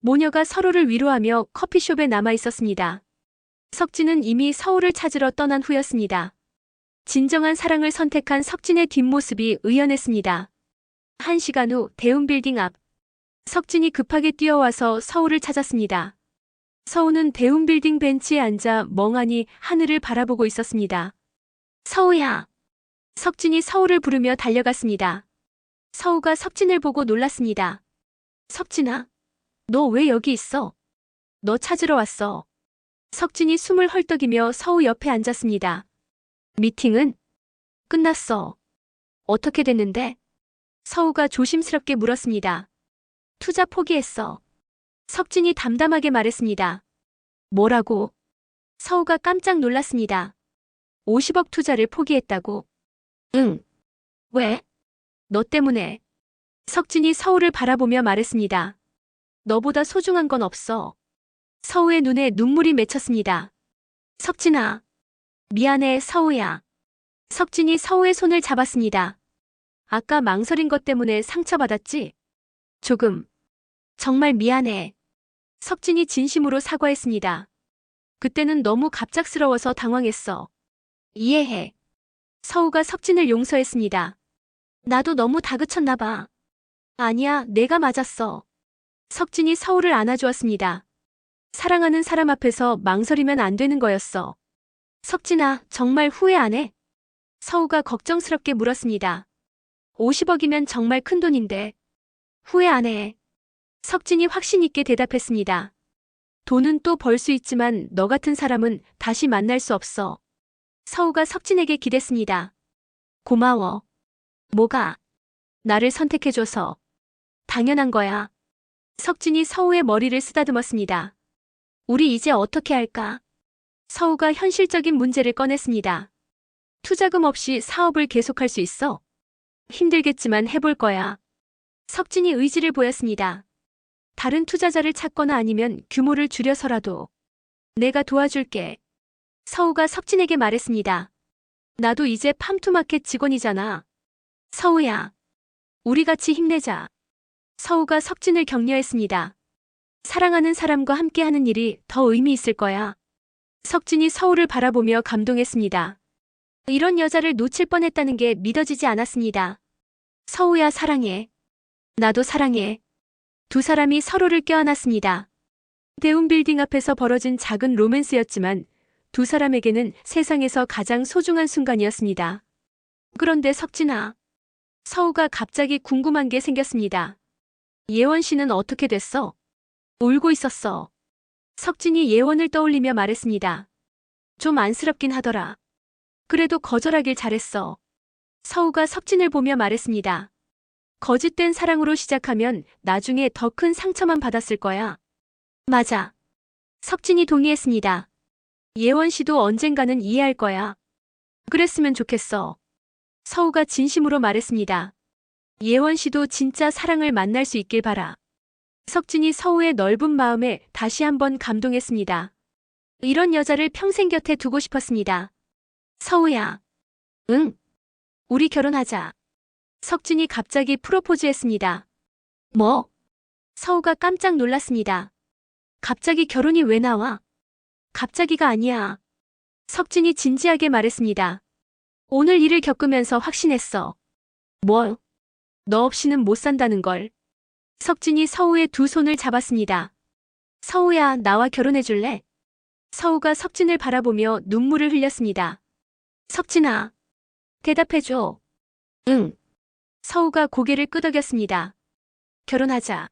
모녀가 서로를 위로하며 커피숍에 남아 있었습니다. 석진은 이미 서울을 찾으러 떠난 후였습니다. 진정한 사랑을 선택한 석진의 뒷모습이 의연했습니다. 1시간 후 대운 빌딩 앞. 석진이 급하게 뛰어와서 서울을 찾았습니다. 서우는 대운 빌딩 벤치에 앉아 멍하니 하늘을 바라보고 있었습니다. 서우야. 석진이 서우를 부르며 달려갔습니다. 서우가 석진을 보고 놀랐습니다. 석진아, 너 왜 여기 있어? 너 찾으러 왔어. 석진이 숨을 헐떡이며 서우 옆에 앉았습니다. 미팅은 끝났어. 어떻게 됐는데? 서우가 조심스럽게 물었습니다. 투자 포기했어. 석진이 담담하게 말했습니다. 뭐라고? 서우가 깜짝 놀랐습니다. 50억 투자를 포기했다고? 응. 왜? 너 때문에. 석진이 서우를 바라보며 말했습니다. 너보다 소중한 건 없어. 서우의 눈에 눈물이 맺혔습니다. 석진아. 미안해, 서우야. 석진이 서우의 손을 잡았습니다. 아까 망설인 것 때문에 상처받았지? 조금. 정말 미안해. 석진이 진심으로 사과했습니다. 그때는 너무 갑작스러워서 당황했어. 이해해. 서우가 석진을 용서했습니다. 나도 너무 다그쳤나 봐. 아니야, 내가 맞았어. 석진이 서우를 안아주었습니다. 사랑하는 사람 앞에서 망설이면 안 되는 거였어. 석진아, 정말 후회 안 해? 서우가 걱정스럽게 물었습니다. 50억이면 정말 큰 돈인데. 후회 안 해. 석진이 확신 있게 대답했습니다. 돈은 또 벌 수 있지만 너 같은 사람은 다시 만날 수 없어. 서우가 석진에게 기댔습니다. 고마워. 뭐가? 나를 선택해줘서. 당연한 거야. 석진이 서우의 머리를 쓰다듬었습니다. 우리 이제 어떻게 할까? 서우가 현실적인 문제를 꺼냈습니다. 투자금 없이 사업을 계속할 수 있어? 힘들겠지만 해볼 거야. 석진이 의지를 보였습니다. 다른 투자자를 찾거나 아니면 규모를 줄여서라도. 내가 도와줄게. 서우가 석진에게 말했습니다. 나도 이제 팜투마켓 직원이잖아. 서우야. 우리 같이 힘내자. 서우가 석진을 격려했습니다. 사랑하는 사람과 함께하는 일이 더 의미 있을 거야. 석진이 서우를 바라보며 감동했습니다. 이런 여자를 놓칠 뻔했다는 게 믿어지지 않았습니다. 서우야, 사랑해. 나도 사랑해. 두 사람이 서로를 껴안았습니다. 대운빌딩 앞에서 벌어진 작은 로맨스였지만 두 사람에게는 세상에서 가장 소중한 순간이었습니다. 그런데 석진아. 서우가 갑자기 궁금한 게 생겼습니다. 예원 씨는 어떻게 됐어? 울고 있었어. 석진이 예원을 떠올리며 말했습니다. 좀 안쓰럽긴 하더라. 그래도 거절하길 잘했어. 서우가 석진을 보며 말했습니다. 거짓된 사랑으로 시작하면 나중에 더 큰 상처만 받았을 거야. 맞아. 석진이 동의했습니다. 예원 씨도 언젠가는 이해할 거야. 그랬으면 좋겠어. 서우가 진심으로 말했습니다. 예원 씨도 진짜 사랑을 만날 수 있길 바라. 석진이 서우의 넓은 마음에 다시 한번 감동했습니다. 이런 여자를 평생 곁에 두고 싶었습니다. 서우야. 응. 우리 결혼하자. 석진이 갑자기 프로포즈했습니다. 뭐? 서우가 깜짝 놀랐습니다. 갑자기 결혼이 왜 나와? 갑자기가 아니야. 석진이 진지하게 말했습니다. 오늘 일을 겪으면서 확신했어. 뭐? 너 없이는 못 산다는 걸. 석진이 서우의 두 손을 잡았습니다. 서우야, 나와 결혼해줄래? 서우가 석진을 바라보며 눈물을 흘렸습니다. 석진아. 대답해줘. 응. 서우가 고개를 끄덕였습니다. 결혼하자.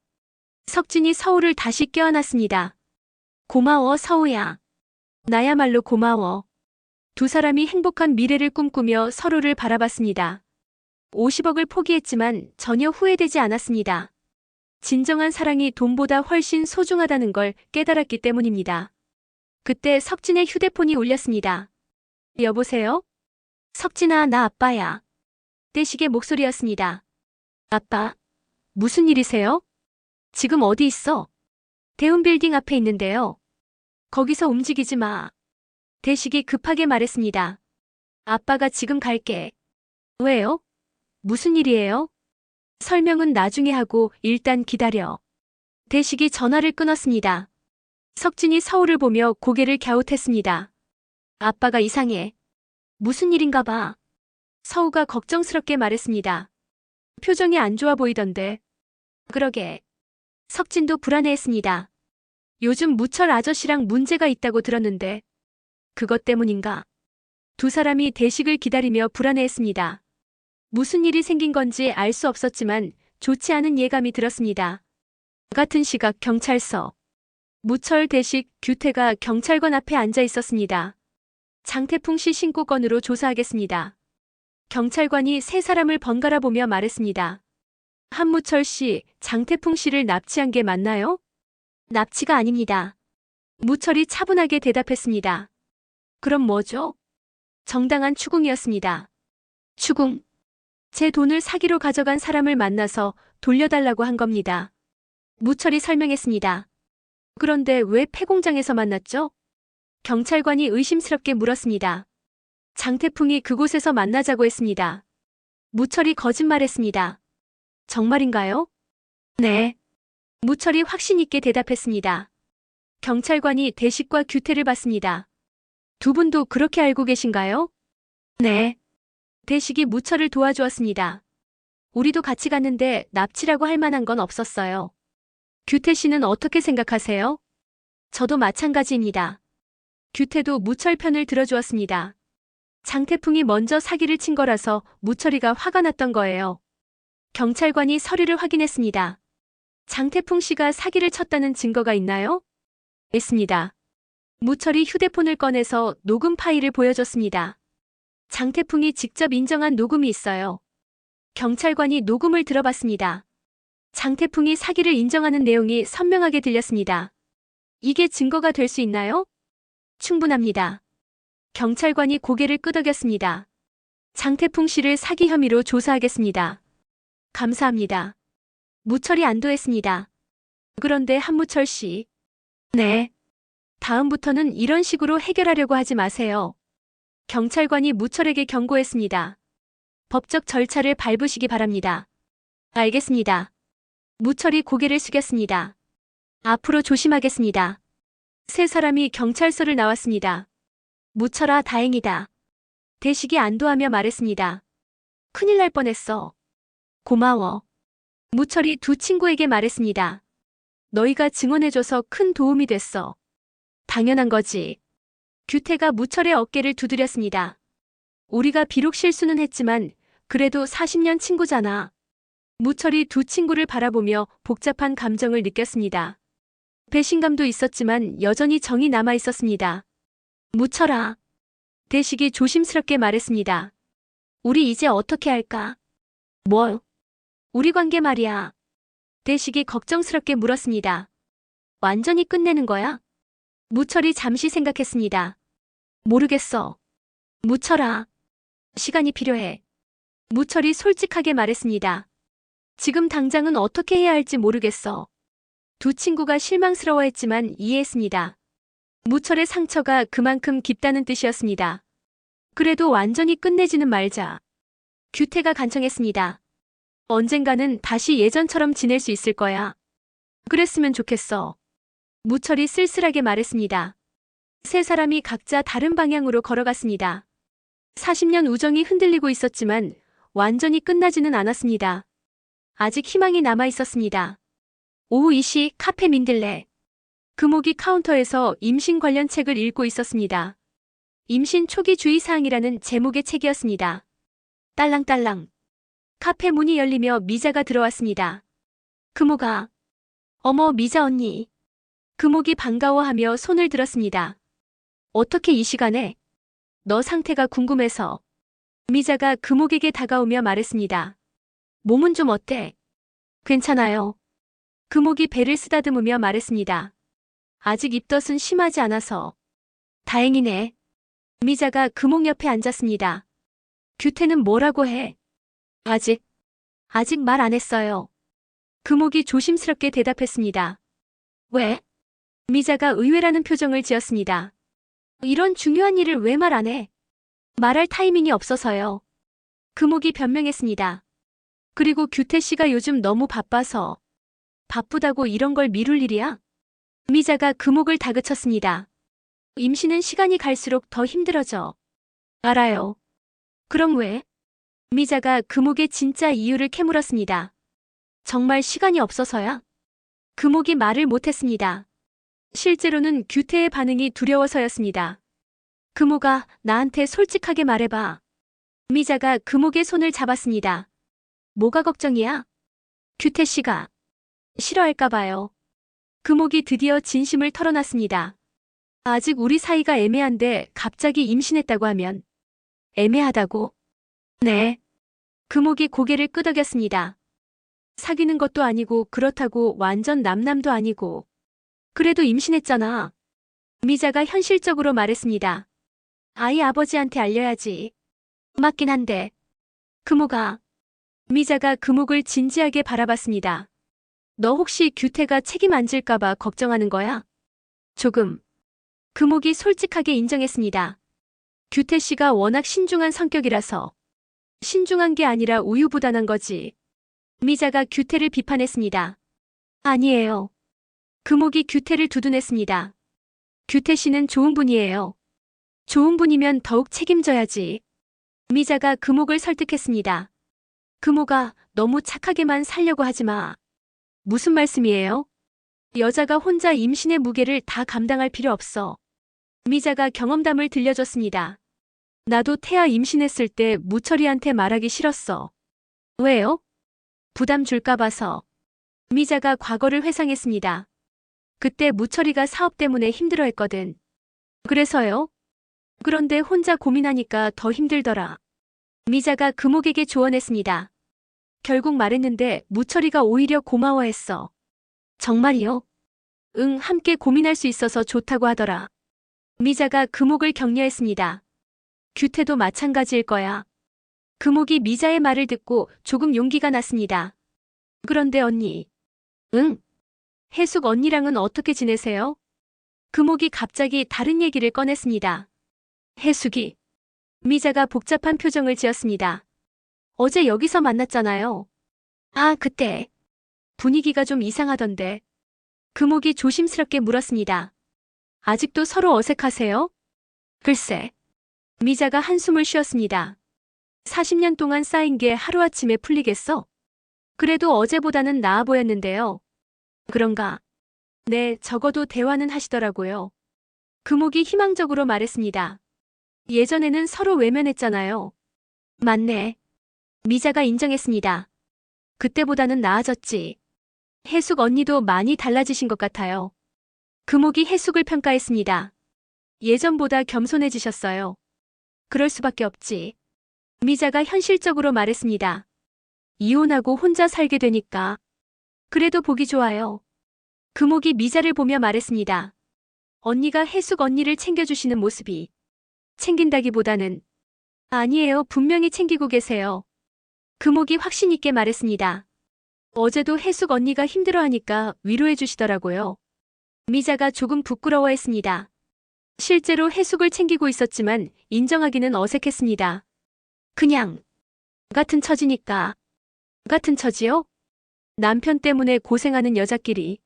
석진이 서우를 다시 껴안았습니다. 고마워, 서우야. 나야말로 고마워. 두 사람이 행복한 미래를 꿈꾸며 서로를 바라봤습니다. 50억을 포기했지만 전혀 후회되지 않았습니다. 진정한 사랑이 돈보다 훨씬 소중하다는 걸 깨달았기 때문입니다. 그때 석진의 휴대폰이 울렸습니다. 여보세요? 석진아, 나 아빠야. 떼식의 목소리였습니다. 아빠, 무슨 일이세요? 지금 어디 있어? 대운빌딩 앞에 있는데요. 거기서 움직이지 마. 대식이 급하게 말했습니다. 아빠가 지금 갈게. 왜요? 무슨 일이에요? 설명은 나중에 하고 일단 기다려. 대식이 전화를 끊었습니다. 석진이 서우를 보며 고개를 갸웃했습니다. 아빠가 이상해. 무슨 일인가 봐. 서우가 걱정스럽게 말했습니다. 표정이 안 좋아 보이던데. 그러게. 석진도 불안해했습니다. 요즘 무철 아저씨랑 문제가 있다고 들었는데. 그것 때문인가? 두 사람이 대식을 기다리며 불안해했습니다. 무슨 일이 생긴 건지 알 수 없었지만 좋지 않은 예감이 들었습니다. 같은 시각 경찰서. 무철, 대식, 규태가 경찰관 앞에 앉아 있었습니다. 장태풍 씨 신고건으로 조사하겠습니다. 경찰관이 세 사람을 번갈아 보며 말했습니다. 한무철 씨, 장태풍 씨를 납치한 게 맞나요? 납치가 아닙니다. 무철이 차분하게 대답했습니다. 그럼 뭐죠? 정당한 추궁이었습니다. 추궁. 제 돈을 사기로 가져간 사람을 만나서 돌려달라고 한 겁니다. 무철이 설명했습니다. 그런데 왜 폐공장에서 만났죠? 경찰관이 의심스럽게 물었습니다. 장태풍이 그곳에서 만나자고 했습니다. 무철이 거짓말했습니다. 정말인가요? 네. 무철이 확신 있게 대답했습니다. 경찰관이 대식과 규태를 받습니다. 두 분도 그렇게 알고 계신가요? 네. 대식이 무철을 도와주었습니다. 우리도 같이 갔는데 납치라고 할 만한 건 없었어요. 규태 씨는 어떻게 생각하세요? 저도 마찬가지입니다. 규태도 무철 편을 들어주었습니다. 장태풍이 먼저 사기를 친 거라서 무철이가 화가 났던 거예요. 경찰관이 서류를 확인했습니다. 장태풍 씨가 사기를 쳤다는 증거가 있나요? 있습니다. 무철이 휴대폰을 꺼내서 녹음 파일을 보여줬습니다. 장태풍이 직접 인정한 녹음이 있어요. 경찰관이 녹음을 들어봤습니다. 장태풍이 사기를 인정하는 내용이 선명하게 들렸습니다. 이게 증거가 될 수 있나요? 충분합니다. 경찰관이 고개를 끄덕였습니다. 장태풍 씨를 사기 혐의로 조사하겠습니다. 감사합니다. 무철이 안도했습니다. 그런데 한무철 씨. 네. 다음부터는 이런 식으로 해결하려고 하지 마세요. 경찰관이 무철에게 경고했습니다. 법적 절차를 밟으시기 바랍니다. 알겠습니다. 무철이 고개를 숙였습니다. 앞으로 조심하겠습니다. 세 사람이 경찰서를 나왔습니다. 무철아, 다행이다. 대식이 안도하며 말했습니다. 큰일 날 뻔했어. 고마워. 무철이 두 친구에게 말했습니다. 너희가 증언해줘서 큰 도움이 됐어. 당연한 거지. 규태가 무철의 어깨를 두드렸습니다. 우리가 비록 실수는 했지만 그래도 40년 친구잖아. 무철이 두 친구를 바라보며 복잡한 감정을 느꼈습니다. 배신감도 있었지만 여전히 정이 남아 있었습니다. 무철아. 대식이 조심스럽게 말했습니다. 우리 이제 어떻게 할까? 뭐? 우리 관계 말이야. 대식이 걱정스럽게 물었습니다. 완전히 끝내는 거야? 무철이 잠시 생각했습니다. 모르겠어. 무철아. 시간이 필요해. 무철이 솔직하게 말했습니다. 지금 당장은 어떻게 해야 할지 모르겠어. 두 친구가 실망스러워했지만 이해했습니다. 무철의 상처가 그만큼 깊다는 뜻이었습니다. 그래도 완전히 끝내지는 말자. 규태가 간청했습니다. 언젠가는 다시 예전처럼 지낼 수 있을 거야. 그랬으면 좋겠어. 무철이 쓸쓸하게 말했습니다. 세 사람이 각자 다른 방향으로 걸어갔습니다. 40년 우정이 흔들리고 있었지만 완전히 끝나지는 않았습니다. 아직 희망이 남아 있었습니다. 오후 2시 카페 민들레. 금옥이 카운터에서 임신 관련 책을 읽고 있었습니다. 임신 초기 주의사항이라는 제목의 책이었습니다. 딸랑딸랑. 카페 문이 열리며 미자가 들어왔습니다. 금옥아. 어머, 미자 언니. 금옥이 반가워하며 손을 들었습니다. 어떻게 이 시간에? 너 상태가 궁금해서. 미자가 금옥에게 다가오며 말했습니다. 몸은 좀 어때? 괜찮아요. 금옥이 배를 쓰다듬으며 말했습니다. 아직 입덧은 심하지 않아서. 다행이네. 미자가 금옥 옆에 앉았습니다. 규태는 뭐라고 해? 아직 말 안 했어요. 금옥이 조심스럽게 대답했습니다. 왜? 미자가 의외라는 표정을 지었습니다. 이런 중요한 일을 왜 말 안 해? 말할 타이밍이 없어서요. 금옥이 변명했습니다. 그리고 규태 씨가 요즘 너무 바빠서. 바쁘다고 이런 걸 미룰 일이야? 미자가 금옥을 다그쳤습니다. 임신은 시간이 갈수록 더 힘들어져. 알아요. 그럼 왜? 미자가 금옥의 진짜 이유를 캐물었습니다. 정말 시간이 없어서야? 금옥이 말을 못했습니다. 실제로는 규태의 반응이 두려워서였습니다. 금옥아, 나한테 솔직하게 말해봐. 미자가 금옥의 손을 잡았습니다. 뭐가 걱정이야? 규태 씨가 싫어할까 봐요. 금옥이 드디어 진심을 털어놨습니다. 아직 우리 사이가 애매한데 갑자기 임신했다고 하면 애매하다고? 네. 금옥이 고개를 끄덕였습니다. 사귀는 것도 아니고 그렇다고 완전 남남도 아니고. 그래도 임신했잖아. 미자가 현실적으로 말했습니다. 아이 아버지한테 알려야지. 맞긴 한데. 금옥아. 미자가 금옥을 진지하게 바라봤습니다. 너 혹시 규태가 책임 안 질까봐 걱정하는 거야? 조금. 금옥이 솔직하게 인정했습니다. 규태 씨가 워낙 신중한 성격이라서. 신중한 게 아니라 우유부단한 거지. 미자가 규태를 비판했습니다. 아니에요. 금옥이 규태를 두둔했습니다. 규태 씨는 좋은 분이에요. 좋은 분이면 더욱 책임져야지. 미자가 금옥을 설득했습니다. 금옥아, 너무 착하게만 살려고 하지 마. 무슨 말씀이에요? 여자가 혼자 임신의 무게를 다 감당할 필요 없어. 미자가 경험담을 들려줬습니다. 나도 태아 임신했을 때 무철이한테 말하기 싫었어. 왜요? 부담 줄까 봐서. 미자가 과거를 회상했습니다. 그때 무철이가 사업 때문에 힘들어했거든. 그래서요? 그런데 혼자 고민하니까 더 힘들더라. 미자가 금옥에게 조언했습니다. 결국 말했는데 무철이가 오히려 고마워했어. 정말이요? 응, 함께 고민할 수 있어서 좋다고 하더라. 미자가 금옥을 격려했습니다. 규태도 마찬가지일 거야. 금옥이 미자의 말을 듣고 조금 용기가 났습니다. 그런데 언니. 응? 혜숙 언니랑은 어떻게 지내세요? 금옥이 갑자기 다른 얘기를 꺼냈습니다. 혜숙이. 미자가 복잡한 표정을 지었습니다. 어제 여기서 만났잖아요. 아, 그때. 분위기가 좀 이상하던데. 금옥이 조심스럽게 물었습니다. 아직도 서로 어색하세요? 글쎄. 미자가 한숨을 쉬었습니다. 40년 동안 쌓인 게 하루아침에 풀리겠어? 그래도 어제보다는 나아 보였는데요. 그런가? 네, 적어도 대화는 하시더라고요. 금옥이 희망적으로 말했습니다. 예전에는 서로 외면했잖아요. 맞네. 미자가 인정했습니다. 그때보다는 나아졌지. 혜숙 언니도 많이 달라지신 것 같아요. 금옥이 혜숙을 평가했습니다. 예전보다 겸손해지셨어요. 그럴 수밖에 없지. 미자가 현실적으로 말했습니다. 이혼하고 혼자 살게 되니까. 그래도 보기 좋아요. 금옥이 미자를 보며 말했습니다. 언니가 혜숙 언니를 챙겨주시는 모습이. 챙긴다기보다는. 아니에요. 분명히 챙기고 계세요. 금옥이 확신 있게 말했습니다. 어제도 혜숙 언니가 힘들어하니까 위로해 주시더라고요. 미자가 조금 부끄러워했습니다. 실제로 혜숙을 챙기고 있었지만 인정하기는 어색했습니다. 그냥 같은 처지니까. 같은 처지요? 남편 때문에 고생하는 여자끼리.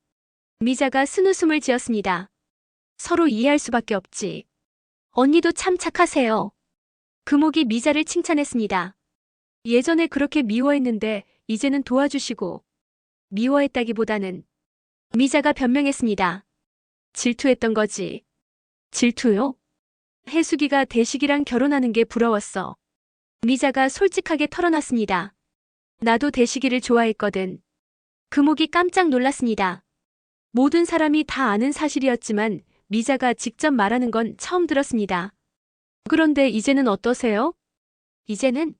미자가 쓴웃음을 지었습니다. 서로 이해할 수밖에 없지. 언니도 참 착하세요. 금옥이 미자를 칭찬했습니다. 예전에 그렇게 미워했는데 이제는 도와주시고. 미워했다기보다는. 미자가 변명했습니다. 질투했던 거지. 질투요? 혜숙이가 대식이랑 결혼하는 게 부러웠어. 미자가 솔직하게 털어놨습니다. 나도 대식이를 좋아했거든. 금옥이 깜짝 놀랐습니다. 모든 사람이 다 아는 사실이었지만 미자가 직접 말하는 건 처음 들었습니다. 그런데 이제는 어떠세요? 이제는?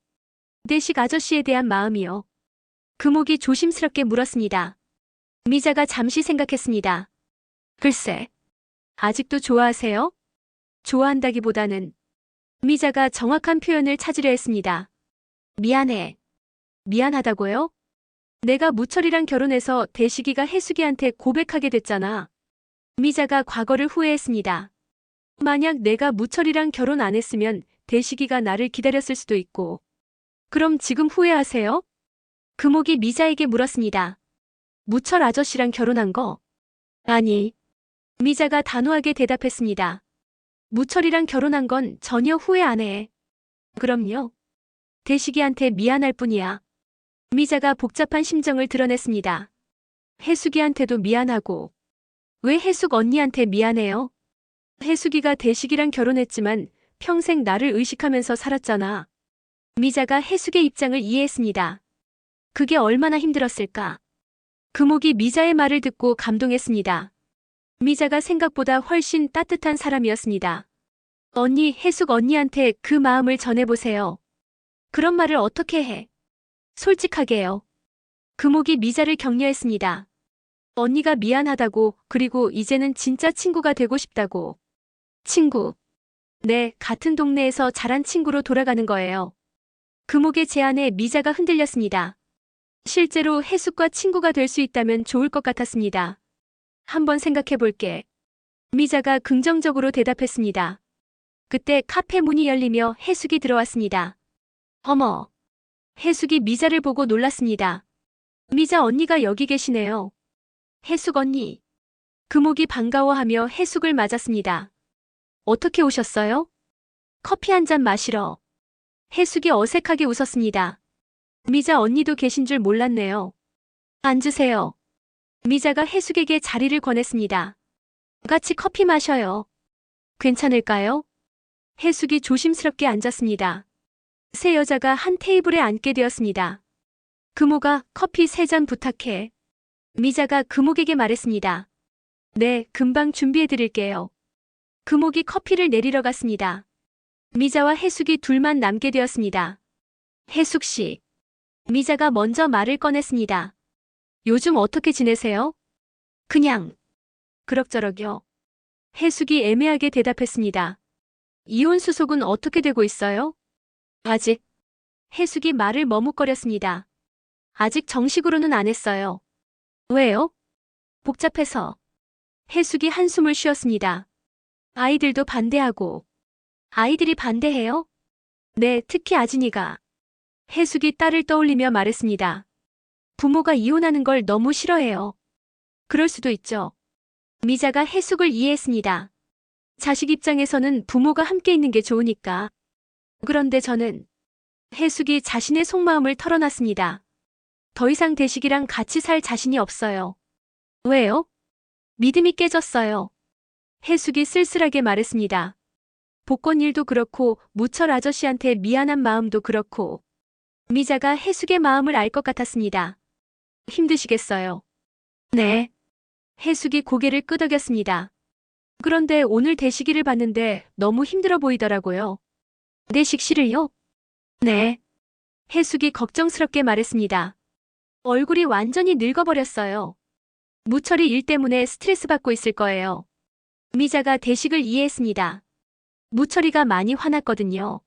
대식 아저씨에 대한 마음이요. 금옥이 조심스럽게 물었습니다. 미자가 잠시 생각했습니다. 글쎄. 아직도 좋아하세요? 좋아한다기보다는. 미자가 정확한 표현을 찾으려 했습니다. 미안해. 미안하다고요? 내가 무철이랑 결혼해서 대식이가 혜숙이한테 고백하게 됐잖아. 미자가 과거를 후회했습니다. 만약 내가 무철이랑 결혼 안 했으면 대식이가 나를 기다렸을 수도 있고. 그럼 지금 후회하세요? 금옥이 미자에게 물었습니다. 무철 아저씨랑 결혼한 거? 아니. 미자가 단호하게 대답했습니다. 무철이랑 결혼한 건 전혀 후회 안 해. 그럼요. 대식이한테 미안할 뿐이야. 미자가 복잡한 심정을 드러냈습니다. 혜숙이한테도 미안하고. 왜 혜숙 언니한테 미안해요? 혜숙이가 대식이랑 결혼했지만 평생 나를 의식하면서 살았잖아. 미자가 혜숙의 입장을 이해했습니다. 그게 얼마나 힘들었을까? 금옥이 미자의 말을 듣고 감동했습니다. 미자가 생각보다 훨씬 따뜻한 사람이었습니다. 언니, 혜숙 언니한테 그 마음을 전해보세요. 그런 말을 어떻게 해? 솔직하게요. 금옥이 미자를 격려했습니다. 언니가 미안하다고, 그리고 이제는 진짜 친구가 되고 싶다고. 친구. 네, 같은 동네에서 자란 친구로 돌아가는 거예요. 금옥의 제안에 미자가 흔들렸습니다. 실제로 혜숙과 친구가 될 수 있다면 좋을 것 같았습니다. 한번 생각해 볼게. 미자가 긍정적으로 대답했습니다. 그때 카페 문이 열리며 혜숙이 들어왔습니다. 어머. 혜숙이 미자를 보고 놀랐습니다. 미자 언니가 여기 계시네요. 혜숙 언니. 금옥이 반가워하며 혜숙을 맞았습니다. 어떻게 오셨어요? 커피 한 잔 마시러. 혜숙이 어색하게 웃었습니다. 미자 언니도 계신 줄 몰랐네요. 앉으세요. 미자가 혜숙에게 자리를 권했습니다. 같이 커피 마셔요. 괜찮을까요? 혜숙이 조심스럽게 앉았습니다. 세 여자가 한 테이블에 앉게 되었습니다. 금옥아, 커피 3잔 부탁해. 미자가 금옥에게 말했습니다. 네, 금방 준비해 드릴게요. 금옥이 커피를 내리러 갔습니다. 미자와 혜숙이 둘만 남게 되었습니다. 혜숙 씨. 미자가 먼저 말을 꺼냈습니다. 요즘 어떻게 지내세요? 그냥. 그럭저럭요. 혜숙이 애매하게 대답했습니다. 이혼 수속은 어떻게 되고 있어요? 아직. 혜숙이 말을 머뭇거렸습니다. 아직 정식으로는 안 했어요. 왜요? 복잡해서. 혜숙이 한숨을 쉬었습니다. 아이들도 반대하고. 아이들이 반대해요? 네, 특히 아진이가. 혜숙이 딸을 떠올리며 말했습니다. 부모가 이혼하는 걸 너무 싫어해요. 그럴 수도 있죠. 미자가 혜숙을 이해했습니다. 자식 입장에서는 부모가 함께 있는 게 좋으니까. 그런데 저는 혜숙이 자신의 속마음을 털어놨습니다. 더 이상 대식이랑 같이 살 자신이 없어요. 왜요? 믿음이 깨졌어요. 혜숙이 쓸쓸하게 말했습니다. 복권 일도 그렇고 무철 아저씨한테 미안한 마음도 그렇고. 미자가 혜숙의 마음을 알 것 같았습니다. 힘드시겠어요? 네. 혜숙이 고개를 끄덕였습니다. 그런데 오늘 대식이를 봤는데 너무 힘들어 보이더라고요. 내식 싫으요? 네. 혜숙이 걱정스럽게 말했습니다. 얼굴이 완전히 늙어버렸어요. 무철이 일 때문에 스트레스 받고 있을 거예요. 미자가 대식을 이해했습니다. 무철이가 많이 화났거든요.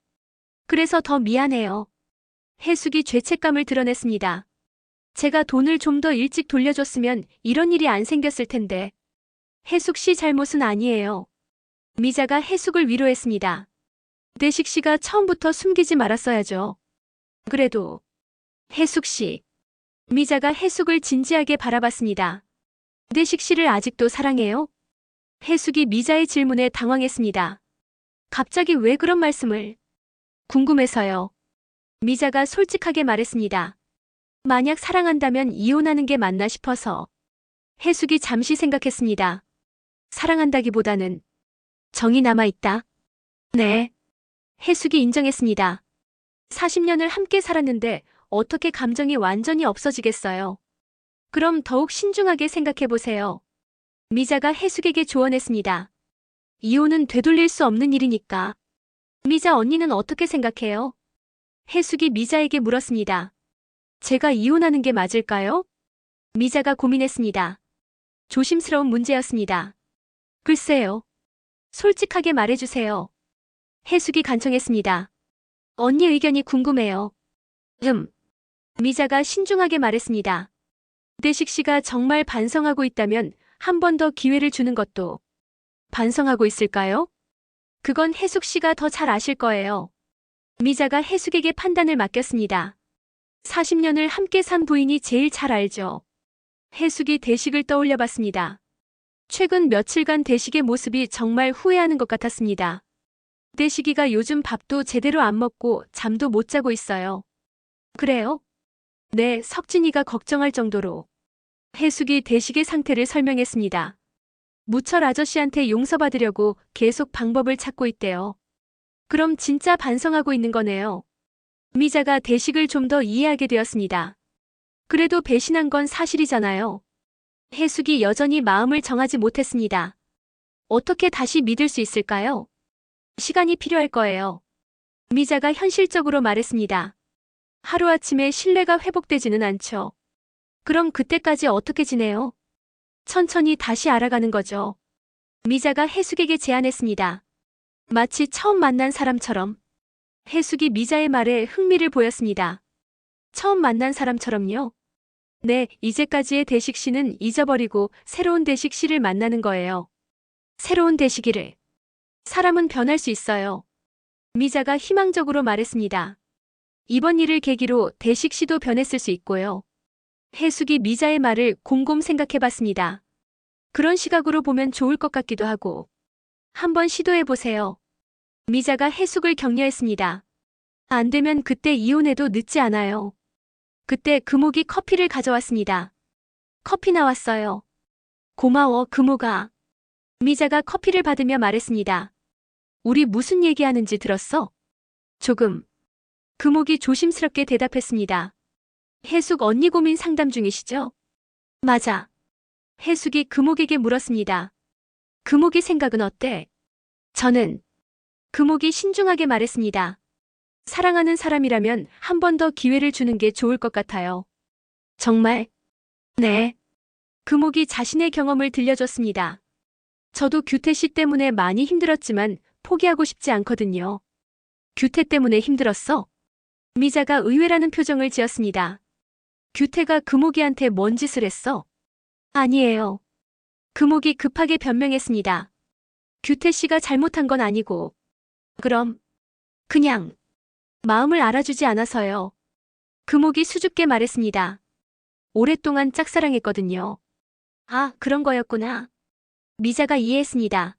그래서 더 미안해요. 혜숙이 죄책감을 드러냈습니다. 제가 돈을 좀 더 일찍 돌려줬으면 이런 일이 안 생겼을 텐데. 혜숙 씨 잘못은 아니에요. 미자가 혜숙을 위로했습니다. 대식 씨가 처음부터 숨기지 말았어야죠. 그래도. 혜숙 씨. 미자가 혜숙을 진지하게 바라봤습니다. 대식 씨를 아직도 사랑해요? 혜숙이 미자의 질문에 당황했습니다. 갑자기 왜 그런 말씀을? 궁금해서요. 미자가 솔직하게 말했습니다. 만약 사랑한다면 이혼하는 게 맞나 싶어서. 혜숙이 잠시 생각했습니다. 사랑한다기보다는 정이 남아있다. 네. 혜숙이 인정했습니다. 40년을 함께 살았는데 어떻게 감정이 완전히 없어지겠어요. 그럼 더욱 신중하게 생각해보세요. 미자가 혜숙에게 조언했습니다. 이혼은 되돌릴 수 없는 일이니까. 미자 언니는 어떻게 생각해요? 혜숙이 미자에게 물었습니다. 제가 이혼하는 게 맞을까요? 미자가 고민했습니다. 조심스러운 문제였습니다. 글쎄요. 솔직하게 말해주세요. 혜숙이 간청했습니다. 언니 의견이 궁금해요. 미자가 신중하게 말했습니다. 대식 씨가 정말 반성하고 있다면 한 번 더 기회를 주는 것도. 반성하고 있을까요? 그건 혜숙 씨가 더 잘 아실 거예요. 미자가 혜숙에게 판단을 맡겼습니다. 40년을 함께 산 부인이 제일 잘 알죠. 혜숙이 대식을 떠올려 봤습니다. 최근 며칠간 대식의 모습이 정말 후회하는 것 같았습니다. 대식이가 요즘 밥도 제대로 안 먹고 잠도 못 자고 있어요. 그래요? 네, 석진이가 걱정할 정도로. 혜숙이 대식의 상태를 설명했습니다. 무철 아저씨한테 용서받으려고 계속 방법을 찾고 있대요. 그럼 진짜 반성하고 있는 거네요. 미자가 대식을 좀 더 이해하게 되었습니다. 그래도 배신한 건 사실이잖아요. 해숙이 여전히 마음을 정하지 못했습니다. 어떻게 다시 믿을 수 있을까요? 시간이 필요할 거예요. 미자가 현실적으로 말했습니다. 하루아침에 신뢰가 회복되지는 않죠. 그럼 그때까지 어떻게 지내요? 천천히 다시 알아가는 거죠. 미자가 해숙에게 제안했습니다. 마치 처음 만난 사람처럼. 해숙이 미자의 말에 흥미를 보였습니다. 처음 만난 사람처럼요? 네, 이제까지의 대식 씨는 잊어버리고 새로운 대식 씨를 만나는 거예요. 새로운 대식이를. 사람은 변할 수 있어요. 미자가 희망적으로 말했습니다. 이번 일을 계기로 대식 씨도 변했을 수 있고요. 해숙이 미자의 말을 곰곰 생각해봤습니다. 그런 시각으로 보면 좋을 것 같기도 하고. 한번 시도해보세요. 미자가 해숙을 격려했습니다. 안 되면 그때 이혼해도 늦지 않아요. 그때 금옥이 커피를 가져왔습니다. 커피 나왔어요. 고마워, 금옥아. 미자가 커피를 받으며 말했습니다. 우리 무슨 얘기하는지 들었어? 조금. 금옥이 조심스럽게 대답했습니다. 해숙 언니 고민 상담 중이시죠? 맞아. 해숙이 금옥에게 물었습니다. 금옥이 생각은 어때? 저는. 금옥이 신중하게 말했습니다. 사랑하는 사람이라면 한 번 더 기회를 주는 게 좋을 것 같아요. 정말? 네. 금옥이 자신의 경험을 들려줬습니다. 저도 규태 씨 때문에 많이 힘들었지만 포기하고 싶지 않거든요. 규태 때문에 힘들었어? 미자가 의외라는 표정을 지었습니다. 규태가 금옥이한테 뭔 짓을 했어? 아니에요. 금옥이 급하게 변명했습니다. 규태 씨가 잘못한 건 아니고. 그럼. 그냥. 마음을 알아주지 않아서요. 금옥이 수줍게 말했습니다. 오랫동안 짝사랑했거든요. 아, 그런 거였구나. 미자가 이해했습니다.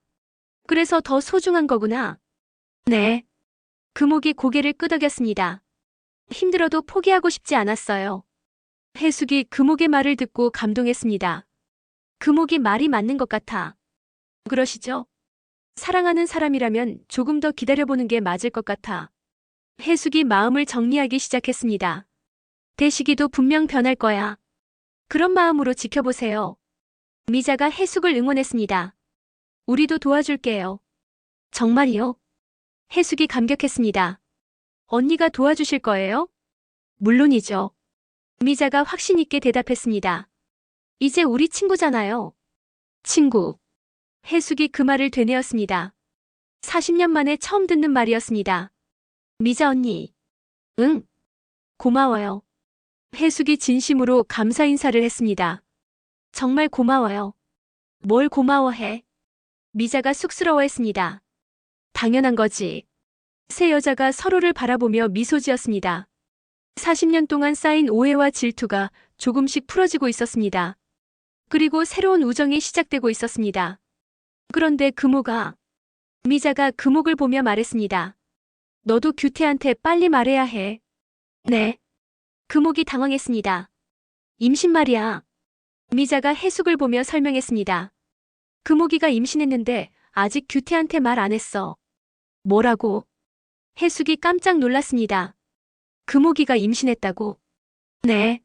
그래서 더 소중한 거구나. 네. 금옥이 고개를 끄덕였습니다. 힘들어도 포기하고 싶지 않았어요. 해숙이 금옥의 말을 듣고 감동했습니다. 금옥이 말이 맞는 것 같아. 그러시죠? 사랑하는 사람이라면 조금 더 기다려보는 게 맞을 것 같아. 해숙이 마음을 정리하기 시작했습니다. 대식이도 분명 변할 거야. 그런 마음으로 지켜보세요. 미자가 해숙을 응원했습니다. 우리도 도와줄게요. 정말이요? 해숙이 감격했습니다. 언니가 도와주실 거예요? 물론이죠. 미자가 확신 있게 대답했습니다. 이제 우리 친구잖아요. 친구. 해숙이 그 말을 되뇌었습니다. 40년 만에 처음 듣는 말이었습니다. 미자 언니. 응. 고마워요. 해숙이 진심으로 감사 인사를 했습니다. 정말 고마워요. 뭘 고마워해? 미자가 쑥스러워했습니다. 당연한 거지. 세 여자가 서로를 바라보며 미소 지었습니다. 40년 동안 쌓인 오해와 질투가 조금씩 풀어지고 있었습니다. 그리고 새로운 우정이 시작되고 있었습니다. 그런데 금옥아. 미자가 금옥을 보며 말했습니다. 너도 규태한테 빨리 말해야 해. 네. 금옥이 당황했습니다. 임신 말이야. 미자가 해숙을 보며 설명했습니다. 금옥이가 임신했는데 아직 규태한테 말 안 했어. 뭐라고? 해숙이 깜짝 놀랐습니다. 금옥이가 임신했다고? 네.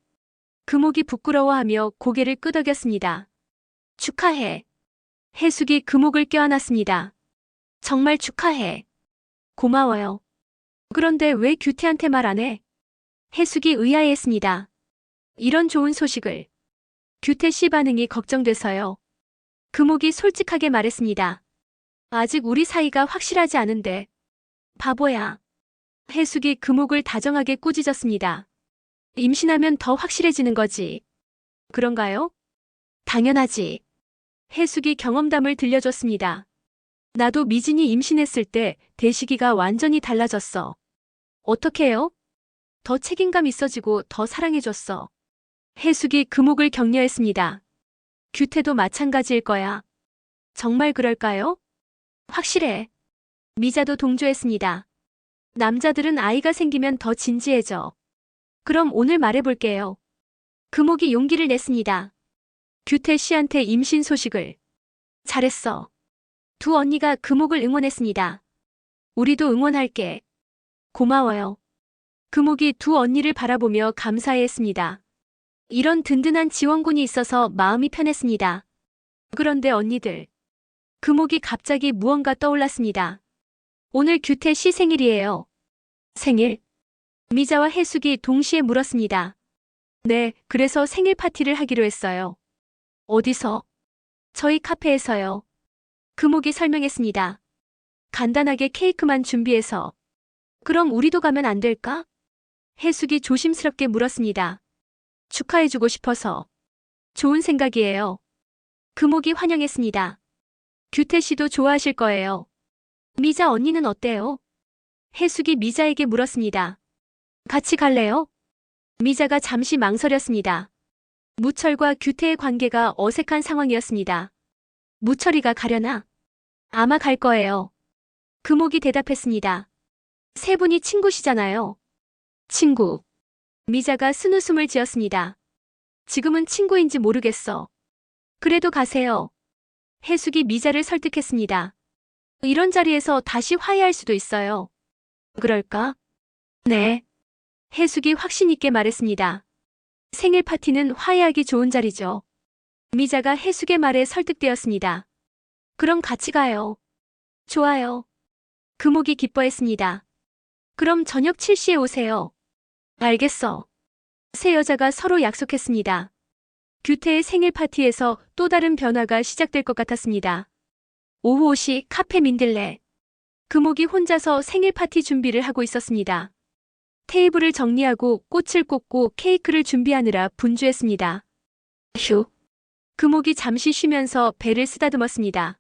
금옥이 부끄러워하며 고개를 끄덕였습니다. 축하해. 해숙이 금옥을 껴안았습니다. 정말 축하해. 고마워요. 그런데 왜 규태한테 말 안 해? 해숙이 의아해했습니다. 이런 좋은 소식을. 규태 씨 반응이 걱정돼서요. 금옥이 솔직하게 말했습니다. 아직 우리 사이가 확실하지 않은데. 바보야. 해숙이 금옥을 다정하게 꾸짖었습니다. 임신하면 더 확실해지는 거지. 그런가요? 당연하지. 해숙이 경험담을 들려줬습니다. 나도 미진이 임신했을 때 대식이가 완전히 달라졌어. 어떻게 해요? 더 책임감 있어지고 더 사랑해줬어. 해숙이 금옥을 격려했습니다. 규태도 마찬가지일 거야. 정말 그럴까요? 확실해. 미자도 동조했습니다. 남자들은 아이가 생기면 더 진지해져. 그럼 오늘 말해볼게요. 금옥이 용기를 냈습니다. 규태 씨한테 임신 소식을. 잘했어. 두 언니가 금옥을 응원했습니다. 우리도 응원할게. 고마워요. 금옥이 두 언니를 바라보며 감사해했습니다. 이런 든든한 지원군이 있어서 마음이 편했습니다. 그런데 언니들, 금옥이 갑자기 무언가 떠올랐습니다. 오늘 규태 씨 생일이에요. 생일? 미자와 해숙이 동시에 물었습니다. 네, 그래서 생일 파티를 하기로 했어요. 어디서? 저희 카페에서요. 금옥이 설명했습니다. 간단하게 케이크만 준비해서. 그럼 우리도 가면 안 될까? 해숙이 조심스럽게 물었습니다. 축하해주고 싶어서. 좋은 생각이에요. 금옥이 환영했습니다. 규태 씨도 좋아하실 거예요. 미자 언니는 어때요? 해숙이 미자에게 물었습니다. 같이 갈래요? 미자가 잠시 망설였습니다. 무철과 규태의 관계가 어색한 상황이었습니다. 무철이가 가려나? 아마 갈 거예요. 금옥이 대답했습니다. 세 분이 친구시잖아요. 친구. 미자가 쓴웃음을 지었습니다. 지금은 친구인지 모르겠어. 그래도 가세요. 해숙이 미자를 설득했습니다. 이런 자리에서 다시 화해할 수도 있어요. 그럴까? 네. 해숙이 확신 있게 말했습니다. 생일 파티는 화해하기 좋은 자리죠. 미자가 해숙의 말에 설득되었습니다. 그럼 같이 가요. 좋아요. 금옥이 기뻐했습니다. 그럼 저녁 7시에 오세요. 알겠어. 세 여자가 서로 약속했습니다. 규태의 생일 파티에서 또 다른 변화가 시작될 것 같았습니다. 오후 5시 카페 민들레. 금옥이 혼자서 생일 파티 준비를 하고 있었습니다. 테이블을 정리하고 꽃을 꽂고 케이크를 준비하느라 분주했습니다. 휴. 금옥이 잠시 쉬면서 배를 쓰다듬었습니다.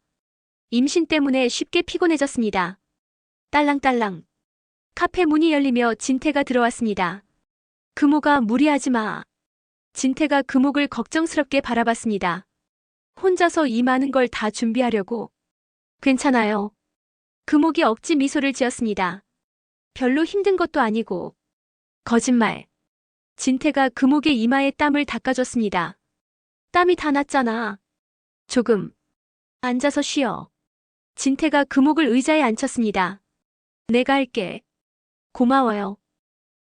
임신 때문에 쉽게 피곤해졌습니다. 딸랑딸랑. 카페 문이 열리며 진태가 들어왔습니다. 금옥아, 무리하지 마. 진태가 금옥을 걱정스럽게 바라봤습니다. 혼자서 이 많은 걸 다 준비하려고. 괜찮아요. 금옥이 억지 미소를 지었습니다. 별로 힘든 것도 아니고. 거짓말. 진태가 금옥의 이마에 땀을 닦아줬습니다. 땀이 다 났잖아. 조금. 앉아서 쉬어. 진태가 금옥을 의자에 앉혔습니다. 내가 할게. 고마워요.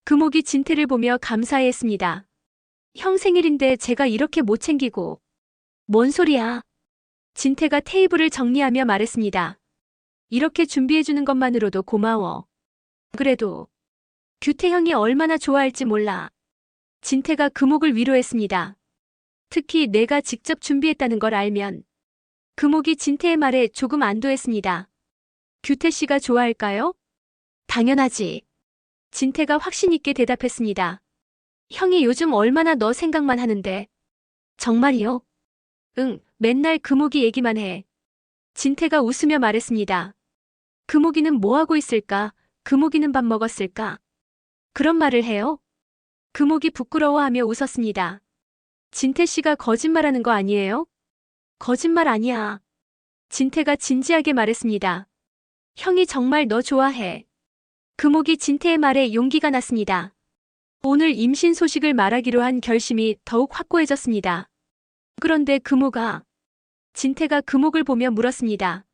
금옥이 진태를 보며 감사해했습니다. 형 생일인데 제가 이렇게 못 챙기고. 뭔 소리야. 진태가 테이블을 정리하며 말했습니다. 이렇게 준비해주는 것만으로도 고마워. 그래도 규태 형이 얼마나 좋아할지 몰라. 진태가 금옥을 위로했습니다. 특히 내가 직접 준비했다는 걸 알면. 금옥이 진태의 말에 조금 안도했습니다. 규태 씨가 좋아할까요? 당연하지. 진태가 확신 있게 대답했습니다. 형이 요즘 얼마나 너 생각만 하는데. 정말이요? 응, 맨날 금옥이 얘기만 해. 진태가 웃으며 말했습니다. 금옥이는 뭐 하고 있을까? 금옥이는 밥 먹었을까? 그런 말을 해요? 금옥이 부끄러워하며 웃었습니다. 진태 씨가 거짓말하는 거 아니에요? 거짓말 아니야. 진태가 진지하게 말했습니다. 형이 정말 너 좋아해. 금옥이 진태의 말에 용기가 났습니다. 오늘 임신 소식을 말하기로 한 결심이 더욱 확고해졌습니다. 그런데 금옥아. 진태가 금옥을 보며 물었습니다.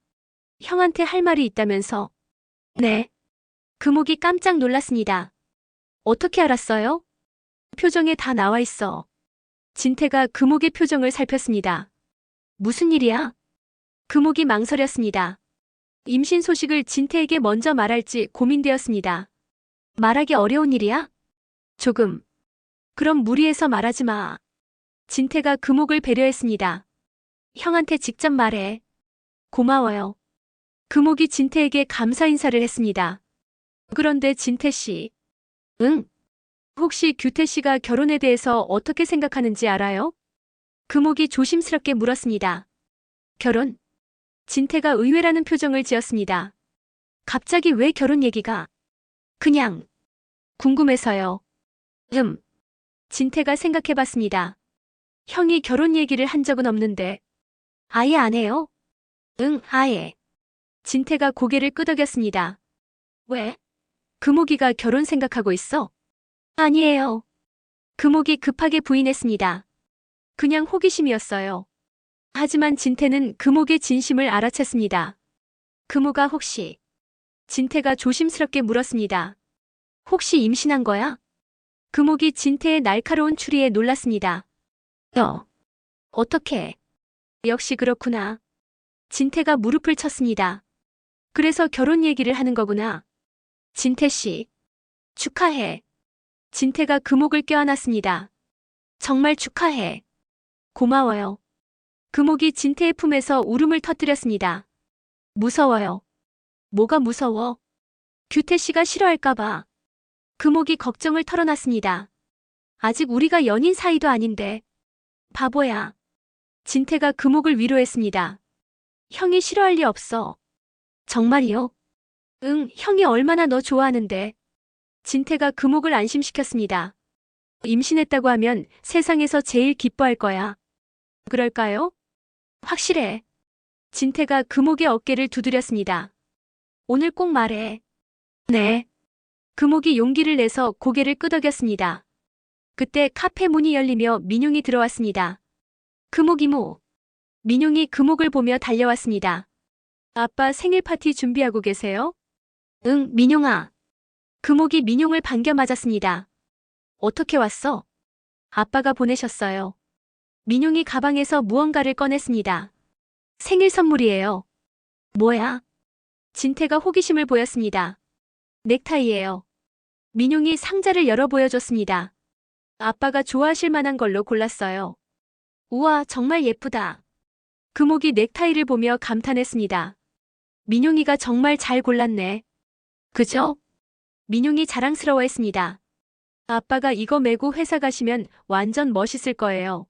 형한테 할 말이 있다면서? 네. 금옥이 깜짝 놀랐습니다. 어떻게 알았어요? 표정에 다 나와 있어. 진태가 금옥의 표정을 살폈습니다. 무슨 일이야? 금옥이 망설였습니다. 임신 소식을 진태에게 먼저 말할지 고민되었습니다. 말하기 어려운 일이야? 조금. 그럼 무리해서 말하지 마. 진태가 금옥을 배려했습니다. 형한테 직접 말해. 고마워요. 금옥이 진태에게 감사 인사를 했습니다. 그런데 진태 씨. 응? 혹시 규태 씨가 결혼에 대해서 어떻게 생각하는지 알아요? 금옥이 조심스럽게 물었습니다. 결혼? 진태가 의외라는 표정을 지었습니다. 갑자기 왜 결혼 얘기가? 그냥 궁금해서요. 진태가 생각해봤습니다. 형이 결혼 얘기를 한 적은 없는데. 아예 안 해요? 응, 아예. 진태가 고개를 끄덕였습니다. 왜? 금옥이가 결혼 생각하고 있어? 아니에요. 금옥이 급하게 부인했습니다. 그냥 호기심이었어요. 하지만 진태는 금옥의 진심을 알아챘습니다. 금옥아 혹시. 진태가 조심스럽게 물었습니다. 혹시 임신한 거야? 금옥이 진태의 날카로운 추리에 놀랐습니다. 어떻게? 역시 그렇구나. 진태가 무릎을 쳤습니다. 그래서 결혼 얘기를 하는 거구나. 진태 씨, 축하해. 진태가 금옥을 껴안았습니다. 정말 축하해. 고마워요. 금옥이 진태의 품에서 울음을 터뜨렸습니다. 무서워요. 뭐가 무서워? 규태 씨가 싫어할까봐. 금옥이 걱정을 털어놨습니다. 아직 우리가 연인 사이도 아닌데. 바보야. 진태가 금옥을 위로했습니다. 형이 싫어할 리 없어. 정말이요? 응, 형이 얼마나 너 좋아하는데. 진태가 금옥을 안심시켰습니다. 임신했다고 하면 세상에서 제일 기뻐할 거야. 그럴까요? 확실해. 진태가 금옥의 어깨를 두드렸습니다. 오늘 꼭 말해. 네. 금옥이 용기를 내서 고개를 끄덕였습니다. 그때 카페 문이 열리며 민용이 들어왔습니다. 금옥 이모. 민용이 금옥을 보며 달려왔습니다. 아빠 생일 파티 준비하고 계세요? 응, 민용아. 금옥이 민용을 반겨 맞았습니다. 어떻게 왔어? 아빠가 보내셨어요. 민용이 가방에서 무언가를 꺼냈습니다. 생일 선물이에요. 뭐야? 진태가 호기심을 보였습니다. 넥타이예요. 민용이 상자를 열어 보여줬습니다. 아빠가 좋아하실 만한 걸로 골랐어요. 우와, 정말 예쁘다. 금옥이 넥타이를 보며 감탄했습니다. 민용이가 정말 잘 골랐네. 그죠? 민용이 자랑스러워했습니다. 아빠가 이거 메고 회사 가시면 완전 멋있을 거예요.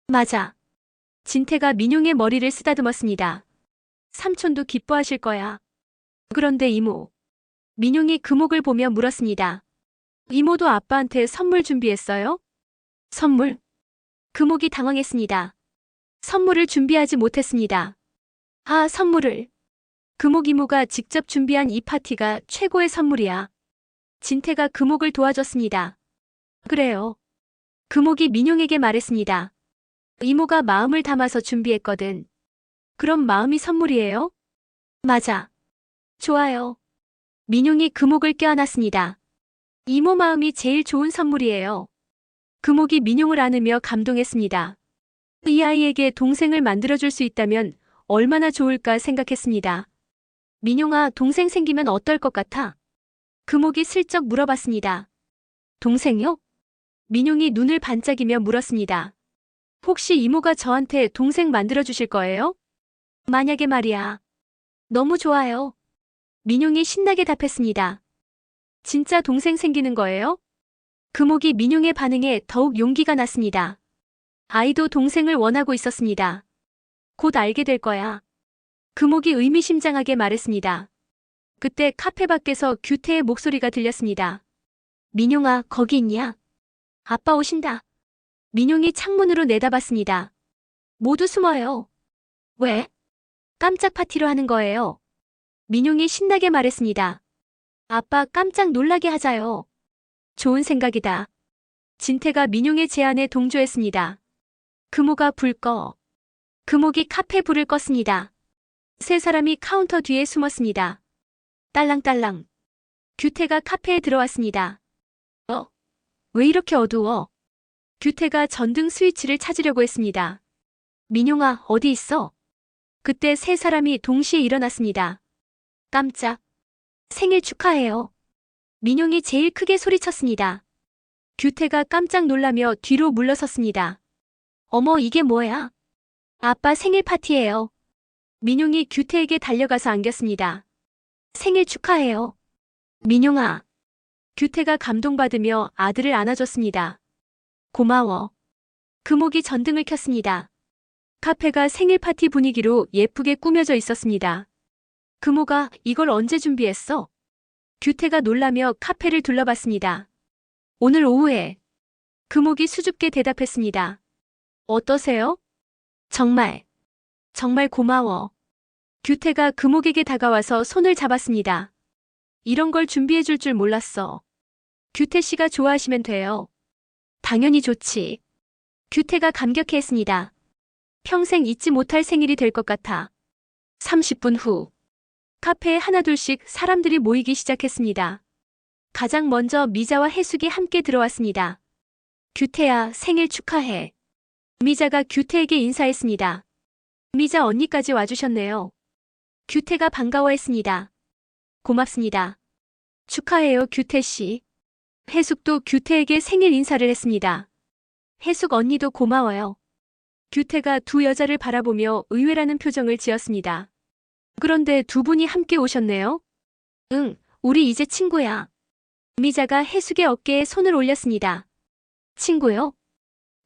맞아. 진태가 민용의 머리를 쓰다듬었습니다. 삼촌도 기뻐하실 거야. 그런데 이모. 민용이 금옥을 보며 물었습니다. 이모도 아빠한테 선물 준비했어요? 선물? 금옥이 당황했습니다. 선물을 준비하지 못했습니다. 아, 선물을. 금옥 이모가 직접 준비한 이 파티가 최고의 선물이야. 진태가 금옥을 도와줬습니다. 그래요. 금옥이 민용에게 말했습니다. 이모가 마음을 담아서 준비했거든. 그럼 마음이 선물이에요? 맞아. 좋아요. 민용이 금옥을 껴안았습니다. 이모 마음이 제일 좋은 선물이에요. 금옥이 민용을 안으며 감동했습니다. 이 아이에게 동생을 만들어줄 수 있다면 얼마나 좋을까 생각했습니다. 민용아, 동생 생기면 어떨 것 같아? 금옥이 슬쩍 물어봤습니다. 동생요? 민용이 눈을 반짝이며 물었습니다. 혹시 이모가 저한테 동생 만들어주실 거예요? 만약에 말이야. 너무 좋아요. 민용이 신나게 답했습니다. 진짜 동생 생기는 거예요? 금옥이 민용의 반응에 더욱 용기가 났습니다. 아이도 동생을 원하고 있었습니다. 곧 알게 될 거야. 금옥이 의미심장하게 말했습니다. 그때 카페 밖에서 규태의 목소리가 들렸습니다. 민용아, 거기 있냐? 아빠 오신다. 민용이 창문으로 내다봤습니다. 모두 숨어요. 왜? 깜짝 파티로 하는 거예요. 민용이 신나게 말했습니다. 아빠 깜짝 놀라게 하자요. 좋은 생각이다. 진태가 민용의 제안에 동조했습니다. 금옥아, 불 꺼. 금옥이 카페 불을 껐습니다. 세 사람이 카운터 뒤에 숨었습니다. 딸랑딸랑. 규태가 카페에 들어왔습니다. 왜 이렇게 어두워? 규태가 전등 스위치를 찾으려고 했습니다. 민용아, 어디 있어? 그때 세 사람이 동시에 일어났습니다. 깜짝. 생일 축하해요. 민용이 제일 크게 소리쳤습니다. 규태가 깜짝 놀라며 뒤로 물러섰습니다. 어머, 이게 뭐야? 아빠 생일 파티예요. 민용이 규태에게 달려가서 안겼습니다. 생일 축하해요. 민용아. 규태가 감동받으며 아들을 안아줬습니다. 고마워. 금옥이 전등을 켰습니다. 카페가 생일 파티 분위기로 예쁘게 꾸며져 있었습니다. 금옥아, 이걸 언제 준비했어? 규태가 놀라며 카페를 둘러봤습니다. 오늘 오후에. 금옥이 수줍게 대답했습니다. 어떠세요? 정말 고마워. 규태가 금옥에게 다가와서 손을 잡았습니다. 이런 걸 준비해 줄 줄 몰랐어. 규태 씨가 좋아하시면 돼요. 당연히 좋지. 규태가 감격해했습니다. 평생 잊지 못할 생일이 될 것 같아. 30분 후. 카페에 하나둘씩 사람들이 모이기 시작했습니다. 가장 먼저 미자와 해숙이 함께 들어왔습니다. 규태야, 생일 축하해. 미자가 규태에게 인사했습니다. 미자 언니까지 와주셨네요. 규태가 반가워했습니다. 고맙습니다. 축하해요, 규태씨. 해숙도 규태에게 생일 인사를 했습니다. 해숙 언니도 고마워요. 규태가 두 여자를 바라보며 의외라는 표정을 지었습니다. 그런데 두 분이 함께 오셨네요? 응, 우리 이제 친구야. 미자가 해숙의 어깨에 손을 올렸습니다. 친구요?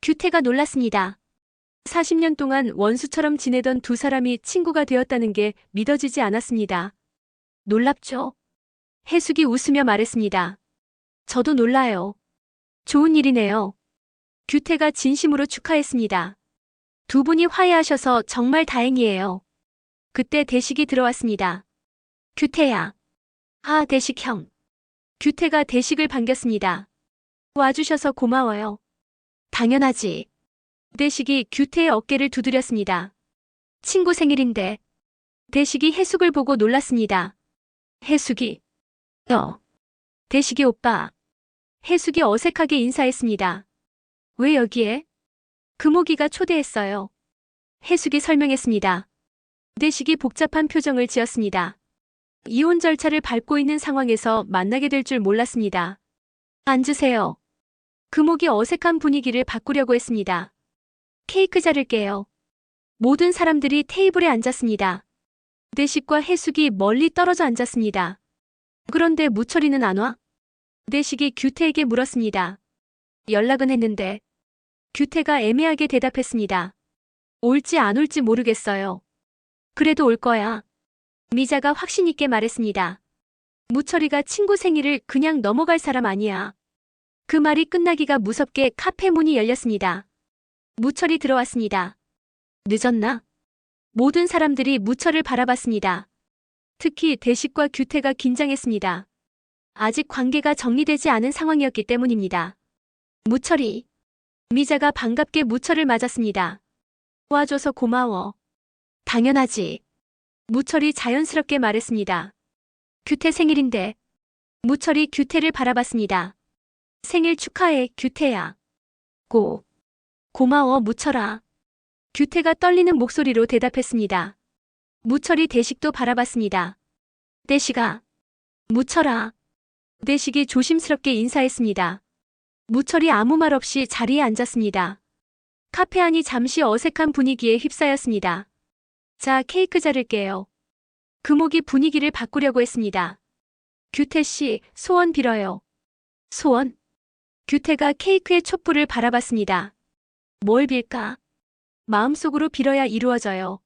규태가 놀랐습니다. 40년 동안 원수처럼 지내던 두 사람이 친구가 되었다는 게 믿어지지 않았습니다. 놀랍죠? 해숙이 웃으며 말했습니다. 저도 놀라요. 좋은 일이네요. 규태가 진심으로 축하했습니다. 두 분이 화해하셔서 정말 다행이에요. 그때 대식이 들어왔습니다. 규태야. 아, 대식 형. 규태가 대식을 반겼습니다. 와주셔서 고마워요. 당연하지. 대식이 규태의 어깨를 두드렸습니다. 친구 생일인데. 대식이 해숙을 보고 놀랐습니다. 해숙이. 대식이 오빠. 해숙이 어색하게 인사했습니다. 왜 여기에? 금옥이가 초대했어요. 해숙이 설명했습니다. 대식이 복잡한 표정을 지었습니다. 이혼 절차를 밟고 있는 상황에서 만나게 될 줄 몰랐습니다. 앉으세요. 금옥이 어색한 분위기를 바꾸려고 했습니다. 케이크 자를게요. 모든 사람들이 테이블에 앉았습니다. 대식과 해숙이 멀리 떨어져 앉았습니다. 그런데 무철이는 안 와? 대식이 규태에게 물었습니다. 연락은 했는데. 규태가 애매하게 대답했습니다. 올지 안 올지 모르겠어요. 그래도 올 거야. 미자가 확신 있게 말했습니다. 무철이가 친구 생일을 그냥 넘어갈 사람 아니야. 그 말이 끝나기가 무섭게 카페 문이 열렸습니다. 무철이 들어왔습니다. 늦었나? 모든 사람들이 무철을 바라봤습니다. 특히 대식과 규태가 긴장했습니다. 아직 관계가 정리되지 않은 상황이었기 때문입니다. 무철이. 미자가 반갑게 무철을 맞았습니다. 와줘서 고마워. 당연하지. 무철이 자연스럽게 말했습니다. 규태 생일인데. 무철이 규태를 바라봤습니다. 생일 축하해, 규태야. 고마워, 무철아. 규태가 떨리는 목소리로 대답했습니다. 무철이 대식도 바라봤습니다. 대식아. 무철아. 대식이 조심스럽게 인사했습니다. 무철이 아무 말 없이 자리에 앉았습니다. 카페 안이 잠시 어색한 분위기에 휩싸였습니다. 자, 케이크 자를게요. 금옥이 분위기를 바꾸려고 했습니다. 규태씨, 소원 빌어요. 소원? 규태가 케이크의 촛불을 바라봤습니다. 뭘 빌까? 마음속으로 빌어야 이루어져요.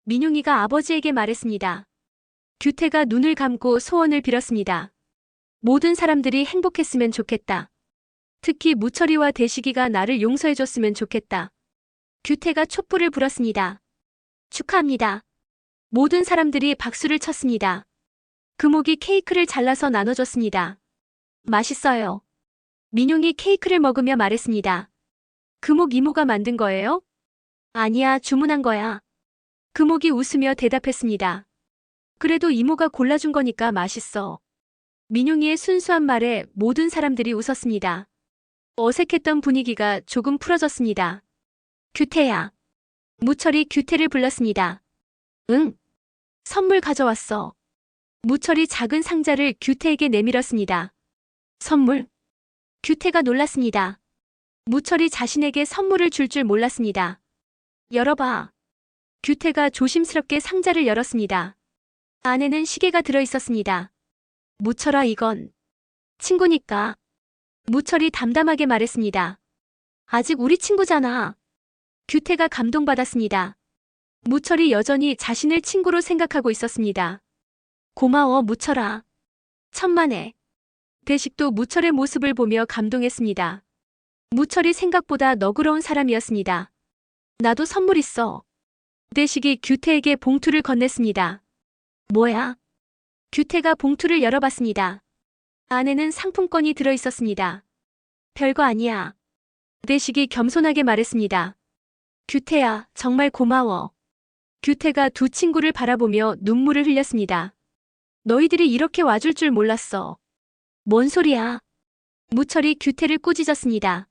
민용이가 아버지에게 말했습니다. 규태가 눈을 감고 소원을 빌었습니다. 모든 사람들이 행복했으면 좋겠다. 특히 무철이와 대식이가 나를 용서해줬으면 좋겠다. 규태가 촛불을 불었습니다. 축하합니다. 모든 사람들이 박수를 쳤습니다. 금옥이 케이크를 잘라서 나눠줬습니다. 맛있어요. 민용이 케이크를 먹으며 말했습니다. 금옥 이모가 만든 거예요? 아니야, 주문한 거야. 금옥이 웃으며 대답했습니다. 그래도 이모가 골라준 거니까 맛있어. 민용이의 순수한 말에 모든 사람들이 웃었습니다. 어색했던 분위기가 조금 풀어졌습니다. 규태야. 무철이 규태를 불렀습니다. 응. 선물 가져왔어. 무철이 작은 상자를 규태에게 내밀었습니다. 선물? 규태가 놀랐습니다. 무철이 자신에게 선물을 줄 줄 몰랐습니다. 열어봐. 규태가 조심스럽게 상자를 열었습니다. 안에는 시계가 들어있었습니다. 무철아, 이건 친구니까. 무철이 담담하게 말했습니다. 아직 우리 친구잖아. 규태가 감동받았습니다. 무철이 여전히 자신을 친구로 생각하고 있었습니다. 고마워, 무철아. 천만에. 대식도 무철의 모습을 보며 감동했습니다. 무철이 생각보다 너그러운 사람이었습니다. 나도 선물 있어. 대식이 규태에게 봉투를 건넸습니다. 뭐야? 규태가 봉투를 열어봤습니다. 안에는 상품권이 들어있었습니다. 별거 아니야. 대식이 겸손하게 말했습니다. 규태야, 정말 고마워. 규태가 두 친구를 바라보며 눈물을 흘렸습니다. 너희들이 이렇게 와줄 줄 몰랐어. 뭔 소리야? 무철이 규태를 꾸짖었습니다.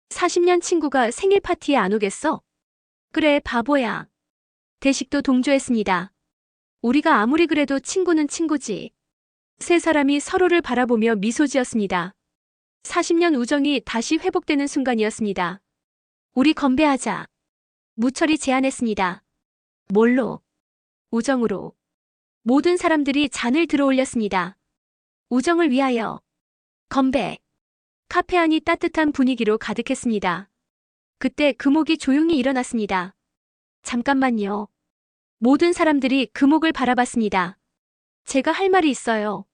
40년 친구가 생일 파티에 안 오겠어? 그래, 바보야. 대식도 동조했습니다. 우리가 아무리 그래도 친구는 친구지. 세 사람이 서로를 바라보며 미소 지었습니다. 40년 우정이 다시 회복되는 순간이었습니다. 우리 건배하자. 무철이 제안했습니다. 뭘로? 우정으로. 모든 사람들이 잔을 들어올렸습니다. 우정을 위하여. 건배. 카페 안이 따뜻한 분위기로 가득했습니다. 그때 금옥이 조용히 일어났습니다. 잠깐만요. 모든 사람들이 금옥을 바라봤습니다. 제가 할 말이 있어요.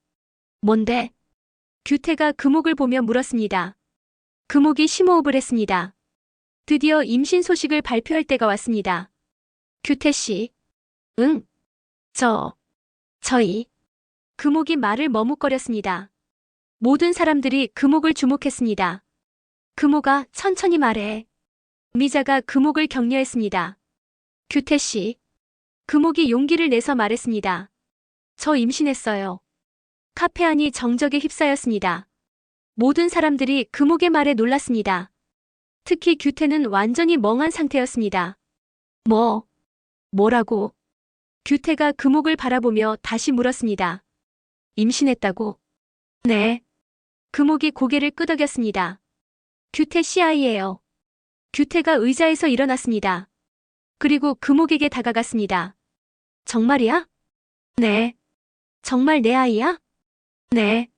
뭔데? 규태가 금옥을 보며 물었습니다. 금옥이 심호흡을 했습니다. 드디어 임신 소식을 발표할 때가 왔습니다. 규태 씨. 응. 저희. 금옥이 말을 머뭇거렸습니다. 모든 사람들이 금옥을 주목했습니다. 금옥아, 천천히 말해. 미자가 금옥을 격려했습니다. 규태 씨. 금옥이 용기를 내서 말했습니다. 저 임신했어요. 카페 안이 정적에 휩싸였습니다. 모든 사람들이 금옥의 말에 놀랐습니다. 특히 규태는 완전히 멍한 상태였습니다. 뭐라고? 규태가 금옥을 바라보며 다시 물었습니다. 임신했다고? 네. 금옥이 고개를 끄덕였습니다. 규태 씨 아이예요. 규태가 의자에서 일어났습니다. 그리고 금옥에게 다가갔습니다. 정말이야? 네. 정말 내 아이야? 네.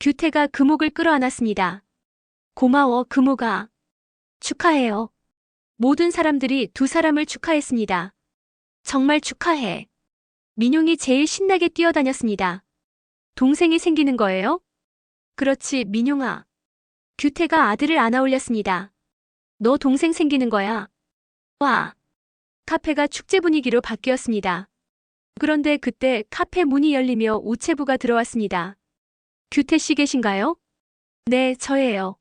규태가 금옥을 끌어안았습니다. 고마워, 금옥아. 축하해요. 모든 사람들이 두 사람을 축하했습니다. 정말 축하해. 민용이 제일 신나게 뛰어다녔습니다. 동생이 생기는 거예요? 그렇지, 민용아. 규태가 아들을 안아 올렸습니다. 너 동생 생기는 거야. 와. 카페가 축제 분위기로 바뀌었습니다. 그런데 그때 카페 문이 열리며 우체부가 들어왔습니다. 규태 씨 계신가요? 네, 저예요.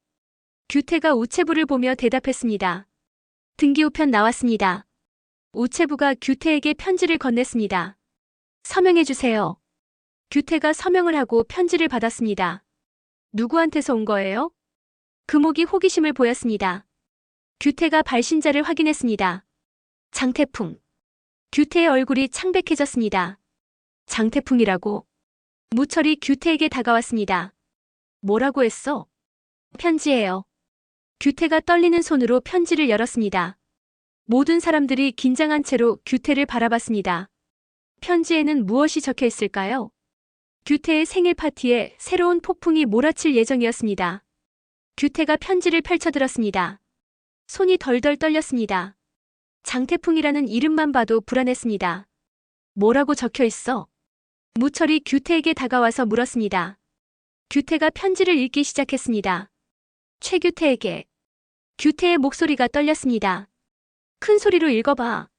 규태가 우체부를 보며 대답했습니다. 등기우편 나왔습니다. 우체부가 규태에게 편지를 건넸습니다. 서명해주세요. 규태가 서명을 하고 편지를 받았습니다. 누구한테서 온 거예요? 금옥이 호기심을 보였습니다. 규태가 발신자를 확인했습니다. 장태풍. 규태의 얼굴이 창백해졌습니다. 장태풍이라고? 무철이 규태에게 다가왔습니다. 뭐라고 했어? 편지예요. 규태가 떨리는 손으로 편지를 열었습니다. 모든 사람들이 긴장한 채로 규태를 바라봤습니다. 편지에는 무엇이 적혀 있을까요? 규태의 생일 파티에 새로운 폭풍이 몰아칠 예정이었습니다. 규태가 편지를 펼쳐들었습니다. 손이 덜덜 떨렸습니다. 장태풍이라는 이름만 봐도 불안했습니다. 뭐라고 적혀 있어? 무철이 규태에게 다가와서 물었습니다. 규태가 편지를 읽기 시작했습니다. 최규태에게. 규태의 목소리가 떨렸습니다. 큰 소리로 읽어봐.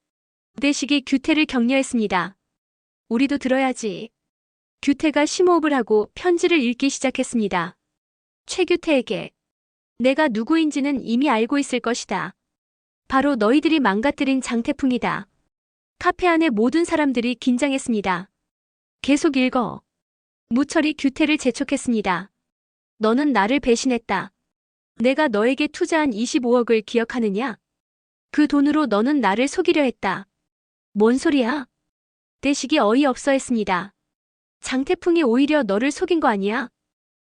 대식이 규태를 격려했습니다. 우리도 들어야지. 규태가 심호흡을 하고 편지를 읽기 시작했습니다. 최규태에게. 내가 누구인지는 이미 알고 있을 것이다. 바로 너희들이 망가뜨린 장태풍이다. 카페 안의 모든 사람들이 긴장했습니다. 계속 읽어. 무철이 규태를 재촉했습니다. 너는 나를 배신했다. 내가 너에게 투자한 25억을 기억하느냐? 그 돈으로 너는 나를 속이려 했다. 뭔 소리야? 대식이 어이없어 했습니다. 장태풍이 오히려 너를 속인 거 아니야?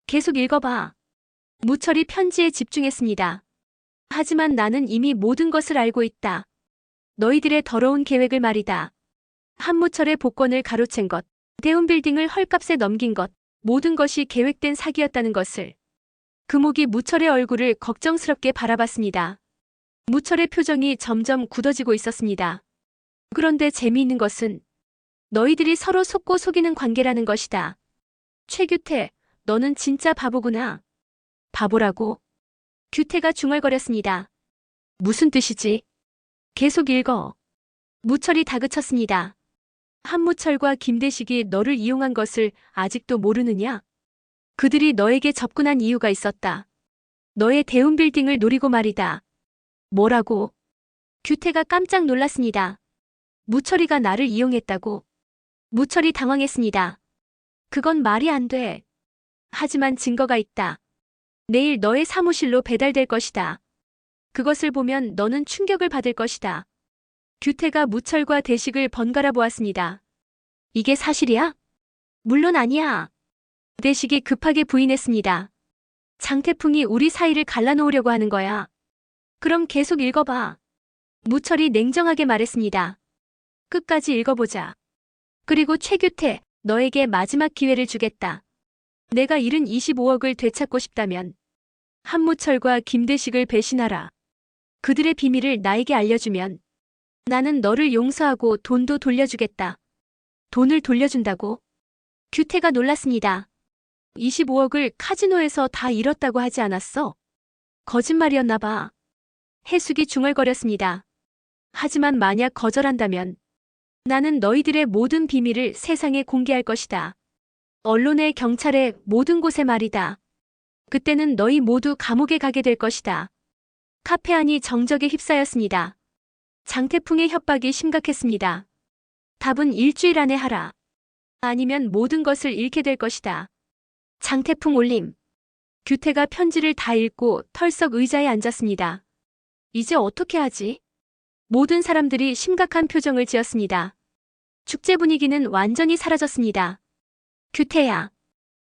계속 읽어봐. 무철이 편지에 집중했습니다. 하지만 나는 이미 모든 것을 알고 있다. 너희들의 더러운 계획을 말이다. 한무철의 복권을 가로챈 것, 대운빌딩을 헐값에 넘긴 것, 모든 것이 계획된 사기였다는 것을. 금옥이 무철의 얼굴을 걱정스럽게 바라봤습니다. 무철의 표정이 점점 굳어지고 있었습니다. 그런데 재미있는 것은 너희들이 서로 속고 속이는 관계라는 것이다. 최규태, 너는 진짜 바보구나. 바보라고? 규태가 중얼거렸습니다. 무슨 뜻이지? 계속 읽어. 무철이 다그쳤습니다. 한무철과 김대식이 너를 이용한 것을 아직도 모르느냐? 그들이 너에게 접근한 이유가 있었다. 너의 대운빌딩을 노리고 말이다. 뭐라고? 규태가 깜짝 놀랐습니다. 무철이가 나를 이용했다고. 무철이 당황했습니다. 그건 말이 안 돼. 하지만 증거가 있다. 내일 너의 사무실로 배달될 것이다. 그것을 보면 너는 충격을 받을 것이다. 규태가 무철과 대식을 번갈아 보았습니다. 이게 사실이야? 물론 아니야. 대식이 급하게 부인했습니다. 장태풍이 우리 사이를 갈라놓으려고 하는 거야. 그럼 계속 읽어봐. 무철이 냉정하게 말했습니다. 끝까지 읽어보자. 그리고 최규태, 너에게 마지막 기회를 주겠다. 내가 잃은 25억을 되찾고 싶다면 한무철과 김대식을 배신하라. 그들의 비밀을 나에게 알려주면 나는 너를 용서하고 돈도 돌려주겠다. 돈을 돌려준다고? 규태가 놀랐습니다. 25억을 카지노에서 다 잃었다고 하지 않았어? 거짓말이었나 봐. 해숙이 중얼거렸습니다. 하지만 만약 거절한다면 나는 너희들의 모든 비밀을 세상에 공개할 것이다. 언론에, 경찰에, 모든 곳에 말이다. 그때는 너희 모두 감옥에 가게 될 것이다. 카페 안이 정적에 휩싸였습니다. 장태풍의 협박이 심각했습니다. 답은 일주일 안에 하라. 아니면 모든 것을 잃게 될 것이다. 장태풍 올림. 규태가 편지를 다 읽고 털썩 의자에 앉았습니다. 이제 어떻게 하지? 모든 사람들이 심각한 표정을 지었습니다. 축제 분위기는 완전히 사라졌습니다. 규태야.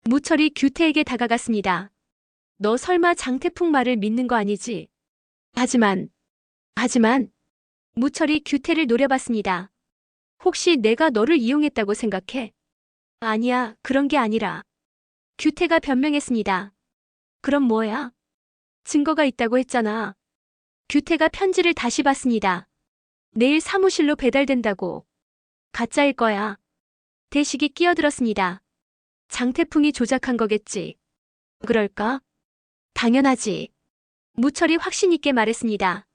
무철이 규태에게 다가갔습니다. 너 설마 장태풍 말을 믿는 거 아니지? 하지만 무철이 규태를 노려봤습니다. 혹시 내가 너를 이용했다고 생각해? 아니야, 그런 게 아니라. 규태가 변명했습니다. 그럼 뭐야? 증거가 있다고 했잖아. 규태가 편지를 다시 봤습니다. 내일 사무실로 배달된다고. 가짜일 거야. 대식이 끼어들었습니다. 장태풍이 조작한 거겠지. 그럴까? 당연하지. 무철이 확신 있게 말했습니다.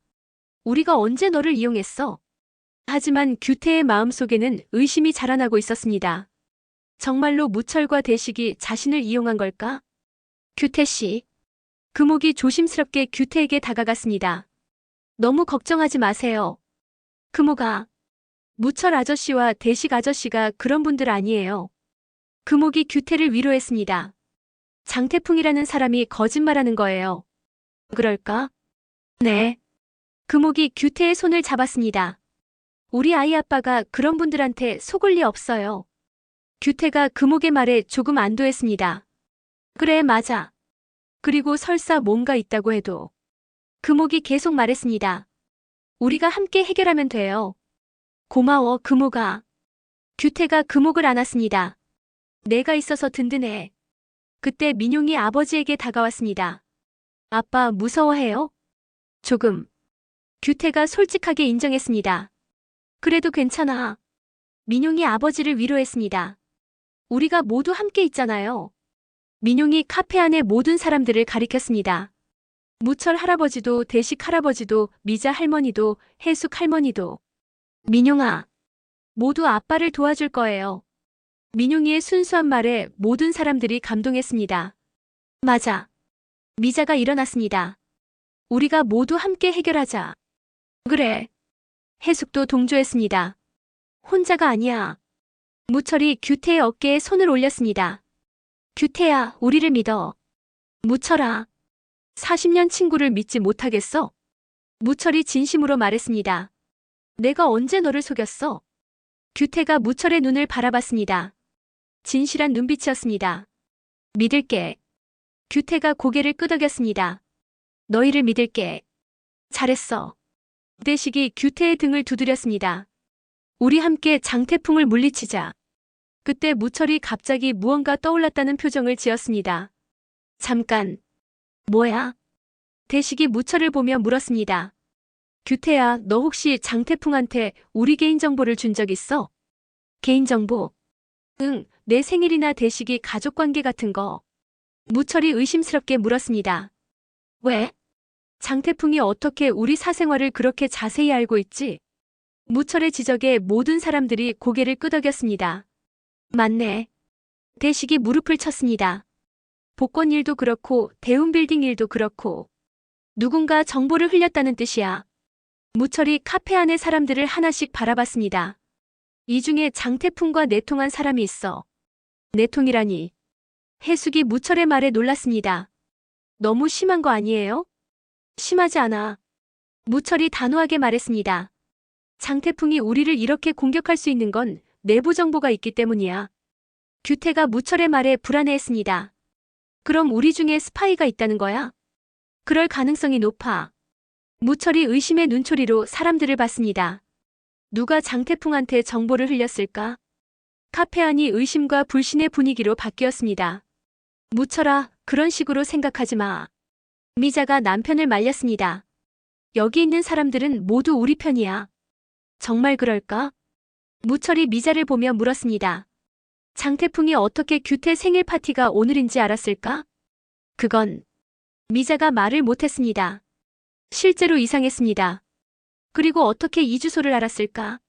우리가 언제 너를 이용했어? 하지만 규태의 마음속에는 의심이 자라나고 있었습니다. 정말로 무철과 대식이 자신을 이용한 걸까? 규태 씨. 금옥이 조심스럽게 규태에게 다가갔습니다. 너무 걱정하지 마세요. 금옥아. 무철 아저씨와 대식 아저씨가 그런 분들 아니에요. 금옥이 규태를 위로했습니다. 장태풍이라는 사람이 거짓말하는 거예요. 그럴까? 네. 금옥이 규태의 손을 잡았습니다. 우리 아이 아빠가 그런 분들한테 속을 리 없어요. 규태가 금옥의 말에 조금 안도했습니다. 그래, 맞아. 그리고 설사 뭔가 있다고 해도. 금옥이 계속 말했습니다. 우리가 함께 해결하면 돼요. 고마워, 금옥아. 규태가 금옥을 안았습니다. 내가 있어서 든든해. 그때 민용이 아버지에게 다가왔습니다. 아빠 무서워해요? 조금. 규태가 솔직하게 인정했습니다. 그래도 괜찮아. 민용이 아버지를 위로했습니다. 우리가 모두 함께 있잖아요. 민용이 카페 안의 모든 사람들을 가리켰습니다. 무철 할아버지도, 대식 할아버지도, 미자 할머니도, 해숙 할머니도. 민용아, 모두 아빠를 도와줄 거예요. 민용이의 순수한 말에 모든 사람들이 감동했습니다. 맞아. 미자가 일어났습니다. 우리가 모두 함께 해결하자. 그래. 해숙도 동조했습니다. 혼자가 아니야. 무철이 규태의 어깨에 손을 올렸습니다. 규태야, 우리를 믿어. 무철아. 40년 친구를 믿지 못하겠어? 무철이 진심으로 말했습니다. 내가 언제 너를 속였어? 규태가 무철의 눈을 바라봤습니다. 진실한 눈빛이었습니다. 믿을게. 규태가 고개를 끄덕였습니다. 너희를 믿을게. 잘했어. 대식이 규태의 등을 두드렸습니다. 우리 함께 장태풍을 물리치자. 그때 무철이 갑자기 무언가 떠올랐다는 표정을 지었습니다. 잠깐. 뭐야? 대식이 무철을 보며 물었습니다. 규태야, 너 혹시 장태풍한테 우리 개인정보를 준 적 있어? 개인정보? 응, 내 생일이나 대식이 가족관계 같은 거. 무철이 의심스럽게 물었습니다. 왜? 장태풍이 어떻게 우리 사생활을 그렇게 자세히 알고 있지? 무철의 지적에 모든 사람들이 고개를 끄덕였습니다. 맞네. 대식이 무릎을 쳤습니다. 복권 일도 그렇고 대운빌딩 일도 그렇고 누군가 정보를 흘렸다는 뜻이야. 무철이 카페 안의 사람들을 하나씩 바라봤습니다. 이 중에 장태풍과 내통한 사람이 있어. 내통이라니. 해숙이 무철의 말에 놀랐습니다. 너무 심한 거 아니에요? 심하지 않아. 무철이 단호하게 말했습니다. 장태풍이 우리를 이렇게 공격할 수 있는 건 내부 정보가 있기 때문이야. 규태가 무철의 말에 불안해했습니다. 그럼 우리 중에 스파이가 있다는 거야? 그럴 가능성이 높아. 무철이 의심의 눈초리로 사람들을 봤습니다. 누가 장태풍한테 정보를 흘렸을까? 카페 안이 의심과 불신의 분위기로 바뀌었습니다. 무철아, 그런 식으로 생각하지 마. 미자가 남편을 말렸습니다. 여기 있는 사람들은 모두 우리 편이야. 정말 그럴까? 무철이 미자를 보며 물었습니다. 장태풍이 어떻게 규태 생일 파티가 오늘인지 알았을까? 그건 미자가 말을 못했습니다. 실제로 이상했습니다. 그리고 어떻게 이 주소를 알았을까?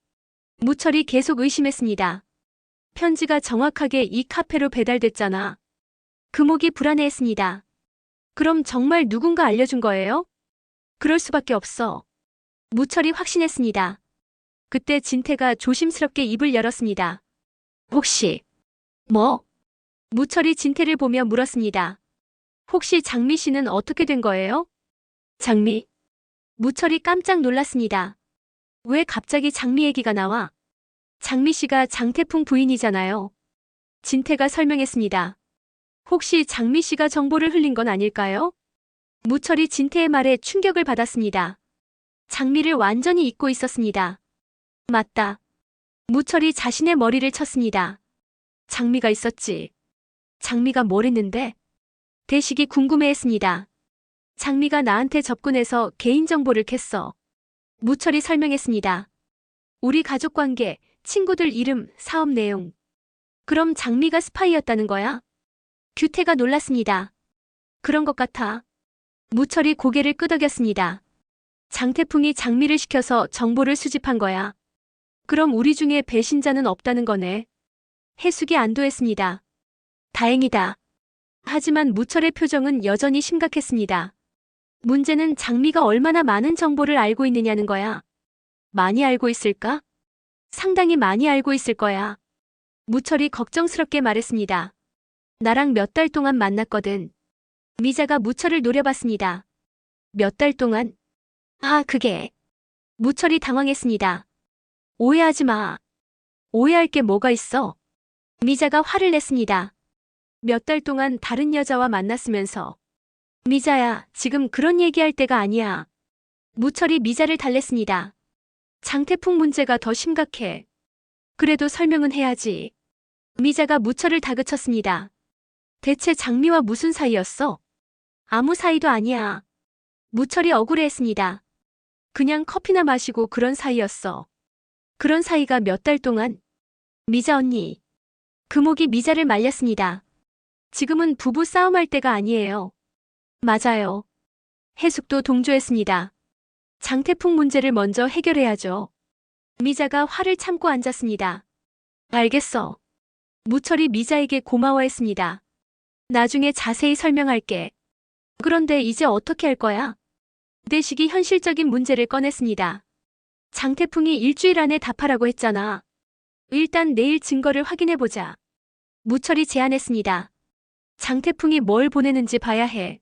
무철이 계속 의심했습니다. 편지가 정확하게 이 카페로 배달됐잖아. 금옥이 불안해했습니다. 그럼 정말 누군가 알려준 거예요? 그럴 수밖에 없어. 무철이 확신했습니다. 그때 진태가 조심스럽게 입을 열었습니다. 혹시 뭐? 무철이 진태를 보며 물었습니다. 혹시 장미 씨는 어떻게 된 거예요? 장미? 무철이 깜짝 놀랐습니다. 왜 갑자기 장미 얘기가 나와? 장미 씨가 장태풍 부인이잖아요. 진태가 설명했습니다. 혹시 장미 씨가 정보를 흘린 건 아닐까요? 무철이 진태의 말에 충격을 받았습니다. 장미를 완전히 잊고 있었습니다. 맞다. 무철이 자신의 머리를 쳤습니다. 장미가 있었지. 장미가 뭘 했는데? 대식이 궁금해했습니다. 장미가 나한테 접근해서 개인정보를 캤어. 무철이 설명했습니다. 우리 가족 관계, 친구들 이름, 사업 내용. 그럼 장미가 스파이였다는 거야? 규태가 놀랐습니다. 그런 것 같아. 무철이 고개를 끄덕였습니다. 장태풍이 장미를 시켜서 정보를 수집한 거야. 그럼 우리 중에 배신자는 없다는 거네. 해숙이 안도했습니다. 다행이다. 하지만 무철의 표정은 여전히 심각했습니다. 문제는 장미가 얼마나 많은 정보를 알고 있느냐는 거야. 많이 알고 있을까? 상당히 많이 알고 있을 거야. 무철이 걱정스럽게 말했습니다. 나랑 몇 달 동안 만났거든. 미자가 무철을 노려봤습니다. 몇 달 동안? 아, 그게. 무철이 당황했습니다. 오해하지 마. 오해할 게 뭐가 있어? 미자가 화를 냈습니다. 몇 달 동안 다른 여자와 만났으면서. 미자야, 지금 그런 얘기할 때가 아니야. 무철이 미자를 달랬습니다. 장태풍 문제가 더 심각해. 그래도 설명은 해야지. 미자가 무철을 다그쳤습니다. 대체 장미와 무슨 사이였어? 아무 사이도 아니야. 무철이 억울해했습니다. 그냥 커피나 마시고 그런 사이였어. 그런 사이가 몇 달 동안? 미자 언니. 금옥이 미자를 말렸습니다. 지금은 부부 싸움할 때가 아니에요. 맞아요. 해숙도 동조했습니다. 장태풍 문제를 먼저 해결해야죠. 미자가 화를 참고 앉았습니다. 알겠어. 무철이 미자에게 고마워했습니다. 나중에 자세히 설명할게. 그런데 이제 어떻게 할 거야? 대식이 현실적인 문제를 꺼냈습니다. 장태풍이 일주일 안에 답하라고 했잖아. 일단 내일 증거를 확인해보자. 무철이 제안했습니다. 장태풍이 뭘 보내는지 봐야 해.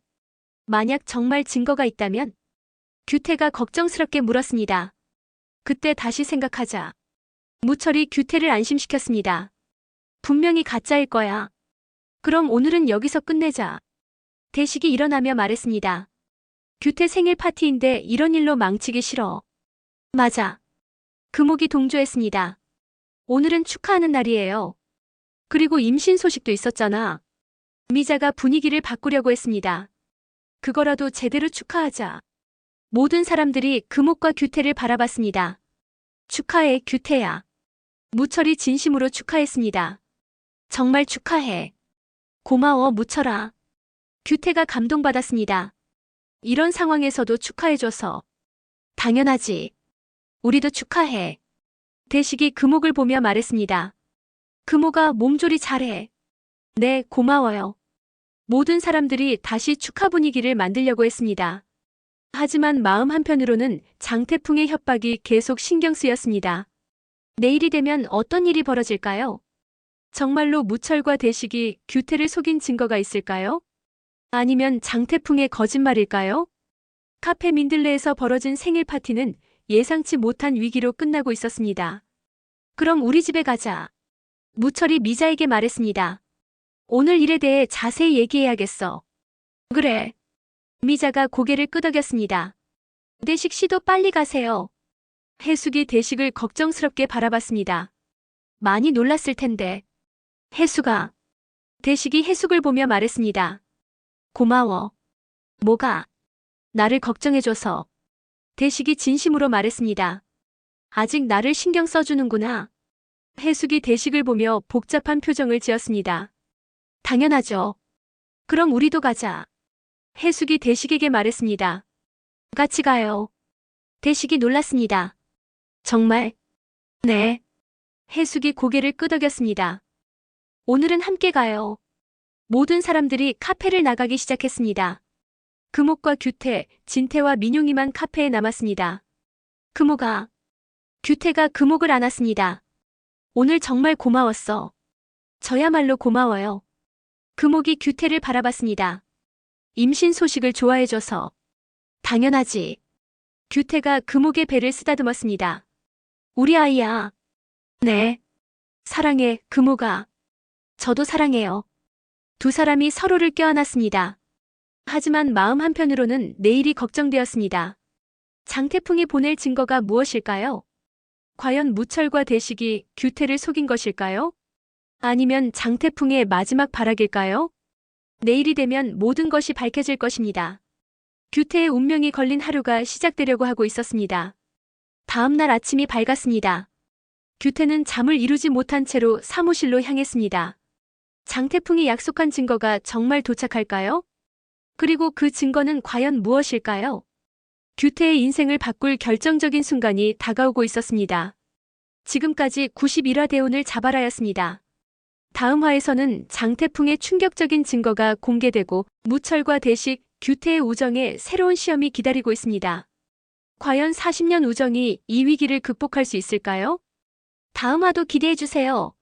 만약 정말 증거가 있다면? 규태가 걱정스럽게 물었습니다. 그때 다시 생각하자. 무철이 규태를 안심시켰습니다. 분명히 가짜일 거야. 그럼 오늘은 여기서 끝내자. 대식이 일어나며 말했습니다. 규태 생일 파티인데 이런 일로 망치기 싫어. 맞아. 금옥이 동조했습니다. 오늘은 축하하는 날이에요. 그리고 임신 소식도 있었잖아. 미자가 분위기를 바꾸려고 했습니다. 그거라도 제대로 축하하자. 모든 사람들이 금옥과 규태를 바라봤습니다. 축하해, 규태야. 무철이 진심으로 축하했습니다. 정말 축하해. 고마워, 무철아. 규태가 감동받았습니다. 이런 상황에서도 축하해줘서. 당연하지. 우리도 축하해. 대식이 금옥을 보며 말했습니다. 금옥아, 몸조리 잘해. 네, 고마워요. 모든 사람들이 다시 축하 분위기를 만들려고 했습니다. 하지만 마음 한편으로는 장태풍의 협박이 계속 신경 쓰였습니다. 내일이 되면 어떤 일이 벌어질까요? 정말로 무철과 대식이 규태를 속인 증거가 있을까요? 아니면 장태풍의 거짓말일까요? 카페 민들레에서 벌어진 생일 파티는 예상치 못한 위기로 끝나고 있었습니다. 그럼 우리 집에 가자. 무철이 미자에게 말했습니다. 오늘 일에 대해 자세히 얘기해야겠어. 그래. 미자가 고개를 끄덕였습니다. 대식 씨도 빨리 가세요. 해숙이 대식을 걱정스럽게 바라봤습니다. 많이 놀랐을 텐데. 해숙아. 대식이 해숙을 보며 말했습니다. 고마워. 뭐가? 나를 걱정해줘서. 대식이 진심으로 말했습니다. 아직 나를 신경 써주는구나. 해숙이 대식을 보며 복잡한 표정을 지었습니다. 당연하죠. 그럼 우리도 가자. 해숙이 대식에게 말했습니다. 같이 가요. 대식이 놀랐습니다. 정말? 네. 해숙이 고개를 끄덕였습니다. 오늘은 함께 가요. 모든 사람들이 카페를 나가기 시작했습니다. 금옥과 규태, 진태와 민용이만 카페에 남았습니다. 금옥아. 규태가 금옥을 안았습니다. 오늘 정말 고마웠어. 저야말로 고마워요. 금옥이 규태를 바라봤습니다. 임신 소식을 좋아해줘서. 당연하지. 규태가 금옥의 배를 쓰다듬었습니다. 우리 아이야. 네. 사랑해, 금옥아. 저도 사랑해요. 두 사람이 서로를 껴안았습니다. 하지만 마음 한편으로는 내일이 걱정되었습니다. 장태풍이 보낼 증거가 무엇일까요? 과연 무철과 대식이 규태를 속인 것일까요? 아니면 장태풍의 마지막 발악일까요? 내일이 되면 모든 것이 밝혀질 것입니다. 규태의 운명이 걸린 하루가 시작되려고 하고 있었습니다. 다음 날 아침이 밝았습니다. 규태는 잠을 이루지 못한 채로 사무실로 향했습니다. 장태풍이 약속한 증거가 정말 도착할까요? 그리고 그 증거는 과연 무엇일까요? 규태의 인생을 바꿀 결정적인 순간이 다가오고 있었습니다. 지금까지 91화 대운을 잡아라였습니다. 다음 화에서는 장태풍의 충격적인 증거가 공개되고 무철과 대식, 규태의 우정에 새로운 시험이 기다리고 있습니다. 과연 40년 우정이 이 위기를 극복할 수 있을까요? 다음 화도 기대해주세요.